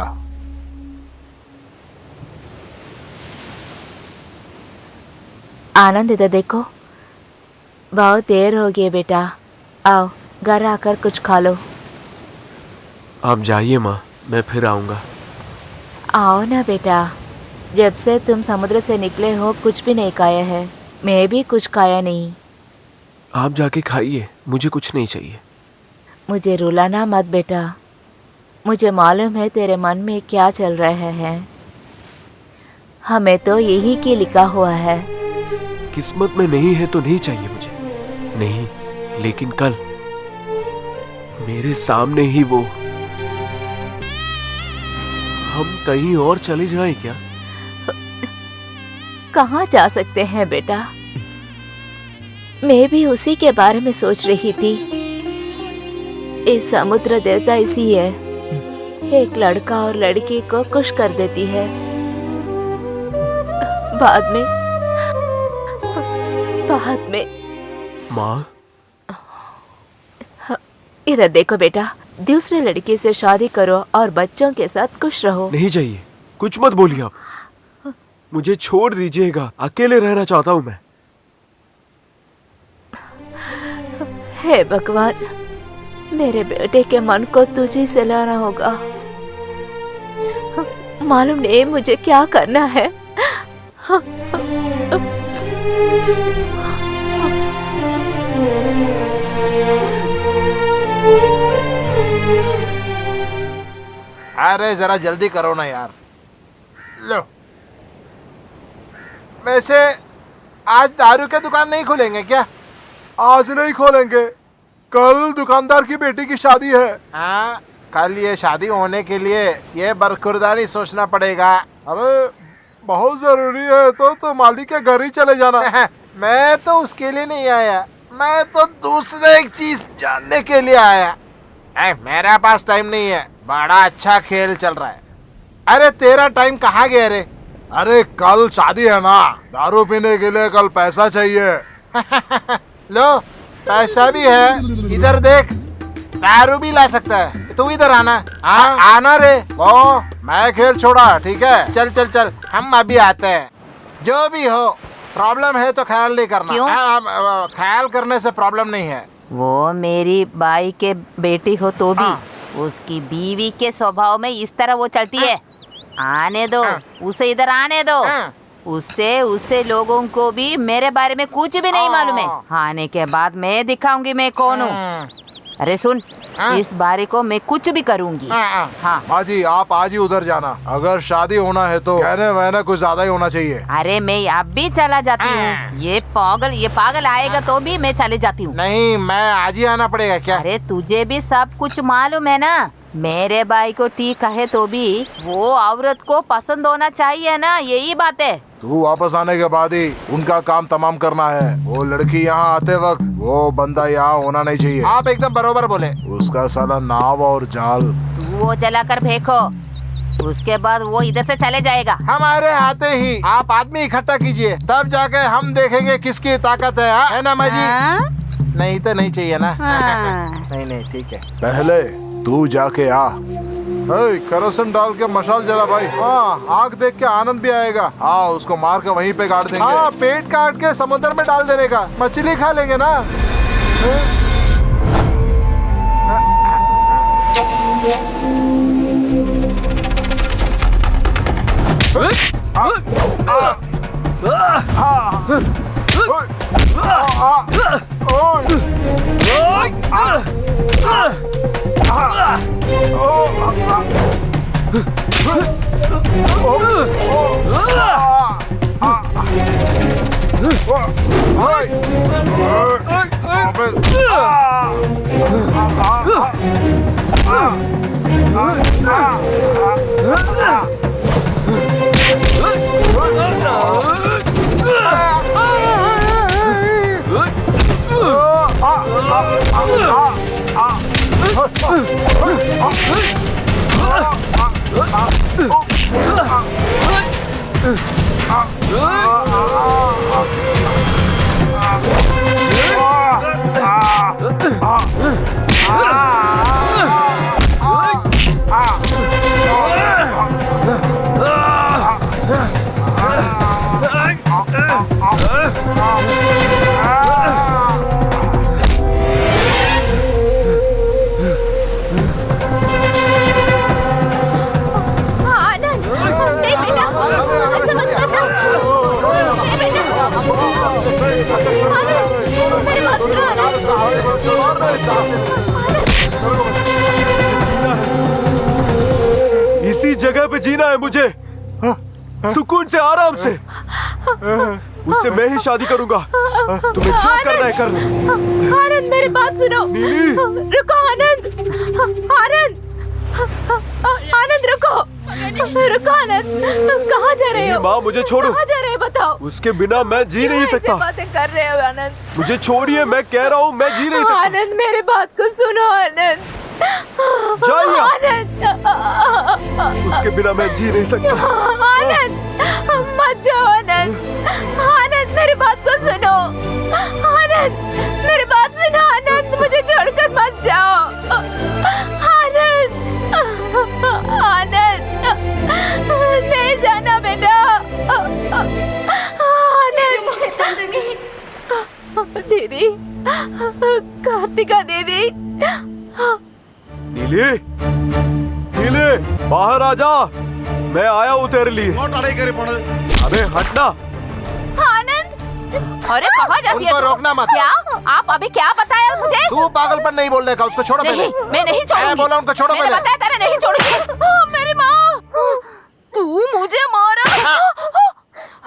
आनंद इधर देखो, बहुत देर हो गई बेटा, आओ घर आकर कुछ खा लो। आप जाइए माँ, मैं फिर आऊंगा। आओ ना बेटा, जब से तुम समुद्र से निकले हो कुछ भी नहीं खाया है। मैं भी कुछ खाया नहीं। आप जाके खाइए, मुझे कुछ नहीं चाहिए। मुझे रुलाना मत बेटा, मुझे मालूम है तेरे मन में क्या चल रहा है। हमें तो यही की लिखा हुआ है। किस्मत में नहीं है तो नहीं चाहिए मुझे, नहीं। लेकिन कल मेरे सामने ही वो, हम कहीं और चले जाएं क्या? कहाँ जा सकते हैं बेटा? मैं भी उसी के बारे में सोच रही थी। इस समुद्र देवता इसी है, एक लड़का और लड़की को खुश कर देती है, बाद में माँ इधर देखो बेटा, दूसरे लड़की से शादी करो और बच्चों के साथ खुश रहो। नहीं चाहिए, कुछ मत बोलिए आप। मुझे छोड़ दीजिएगा, अकेले रहना चाहता हूँ मैं। हे भगवान, मेरे बेटे के मन को तुझी से लाना होगा। मालूम नहीं मुझे क्या करना है। अरे जरा जल्दी करो ना यार। लो वैसे आज दारू के दुकान नहीं खुलेंगे क्या? आज नहीं खोलेंगे, कल दुकानदार की बेटी की शादी है। हाँ कल ये शादी होने के लिए ये बरखुरदारी सोचना पड़ेगा। अरे बहुत जरूरी है तो मालिक के घर ही चले जाना। मैं तो उसके लिए नहीं आया, मैं तो दूसरे एक चीज जानने के लिए आया। मेरा पास टाइम नहीं है, बड़ा अच्छा खेल चल रहा है। अरे तेरा टाइम कहाँ गया रे? अरे कल शादी है ना, दारू पीने के लिए कल पैसा चाहिए। लो पैसा भी है, इधर देख, दारू भी ला सकता है। तू इधर आना। आना रे। ओ मैं खेल छोड़ा, ठीक है? चल चल चल, हम अभी आते हैं। जो भी हो, प्रॉब्लम है तो ख्याल नहीं करना। क्यों? ख्याल करने से प्रॉब्लम नहीं है। वो मेरी बाई के बेटी हो तो भी उसकी बीवी के स्वभाव में इस तरह वो चलती है। आने दो उसे, इधर आने दो। उससे लोगों को भी मेरे बारे में कुछ भी नहीं मालूम है। आने के बाद मैं दिखाऊंगी मैं कौन हूँ। अरे सुन, इस बारे को मैं कुछ भी करूंगी। हाँ। माँ जी आप आज ही उधर जाना, अगर शादी होना है तो कहने वहने कुछ ज्यादा ही होना चाहिए। अरे मैं अब भी चला जाती हूँ। ये पागल आएगा तो भी मैं चली जाती हूँ। नहीं, मैं आज ही आना पड़ेगा क्या? अरे तुझे भी सब कुछ मालूम है ना। मेरे भाई को ठीक है तो भी वो औरत को पसंद होना चाहिए ना, यही बात है। तू वापस आने के बाद ही उनका काम तमाम करना है। वो लड़की यहाँ आते वक्त वो बंदा यहाँ होना नहीं चाहिए। आप एकदम बरोबर बोले। उसका साला नाव और जाल। तू वो जलाकर फेंको, उसके बाद वो इधर से चले जाएगा। हमारे आते ही आप आदमी इकट्ठा कीजिए, तब जाके हम देखेंगे किसकी ताकत है ना माँ जी? नहीं तो नहीं चाहिए ना। नहीं ठीक है। पहले तू जाके आ, केरोसिन डाल के मशाल जला भाई। हाँ, आग देख के आनंद भी आएगा। हाँ, उसको मार के वहीं पे गाड़ देंगे। हाँ, पेट काट के समुद्र में डाल देने का, मछली खा लेंगे ना। इसी जगह पे जीना है मुझे, सुकून से, आराम से। उससे मैं ही शादी करूंगा। तुम्हें जो करना है कर लो। आनंद मेरी बात सुनो। नीली। रुको आनंद, आनंद रुको आनंद, कहाँ जा रहे हो? माँ मुझे छोड़ो। कहाँ जा रहे हो बताओ? उसके बिना मैं जी नहीं सकता। बातें कर रहे हो आनंद? मुझे छोड़िए, मैं कह रहा हूँ मैं जी नहीं सकता। आनंद मेरी बात को सुनो आनंद। जाइए। आनंद, उसके बिना मैं जी नहीं सकता। आनंद मत जाओ आनंद। आनंद मेरी बात को सुनो। आनंद मेरी बात सुनो। आनंद मुझे छोड़कर मत जाओ। आनंद, आनंद नहीं जाना बेटा। आनंद। दीदी, कार्तिका दीदी। नीले, नीले बाहर आ जा, मैं आया हूँ तेरे लिए। अबे हटना। आनंद, अरे कहाँ जाती है उनको तू? रोकना मत। क्या? आप अभी क्या बताया मुझे? तू पागलपन नहीं बोलने का, उसको छोड़ो पहले। नहीं, मैं नहीं छोड़ूंगी। मैं बोला उनको छोड़ो मैंने पहले। बताया था मैं नहीं छोड़ूंगी। मेरी माँ, तू मुझे मारा।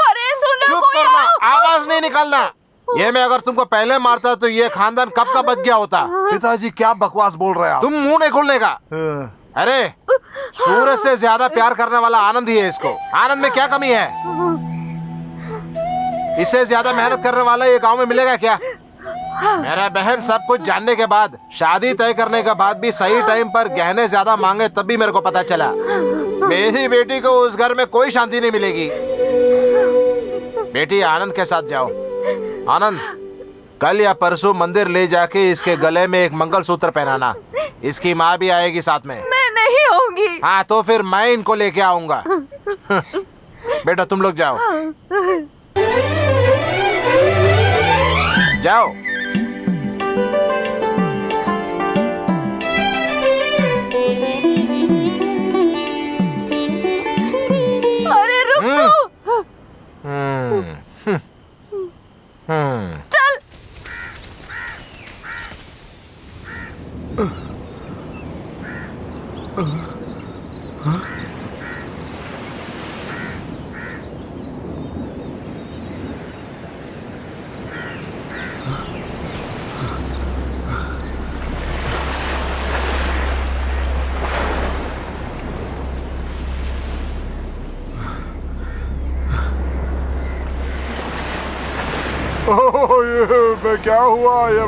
अरे सुन लो, चुप कोई करना, आओ। आवाज नहीं निकालना। ये मैं अगर तुमको पहले मारता तो ये खानदान कब का बच गया होता। पिताजी क्या बकवास बोल रहे हैं आप? तुम मुंह नहीं खोलने का। अरे सूरज से ज्यादा प्यार करने वाला आनंद ही है। इसको आनंद में क्या कमी है? इससे ज्यादा मेहनत करने वाला ये गांव में मिलेगा क्या? मेरा बहन सब कुछ जानने के बाद, शादी तय करने के बाद भी सही टाइम पर गहने ज्यादा मांगे तब भी मेरे को पता चला। मेरी बेटी को उस घर में कोई शांति नहीं मिलेगी। बेटी आनंद के साथ जाओ। आनंद, कल या परसों मंदिर ले जाके इसके गले में एक मंगलसूत्र पहनाना। इसकी माँ भी आएगी साथ में। मैं नहीं होंगी। हाँ तो फिर मैं इनको लेके आऊंगा। बेटा तुम लोग जाओ जाओ। अरे रुक तू। चल। ओह, ये मैं क्या हुआ ये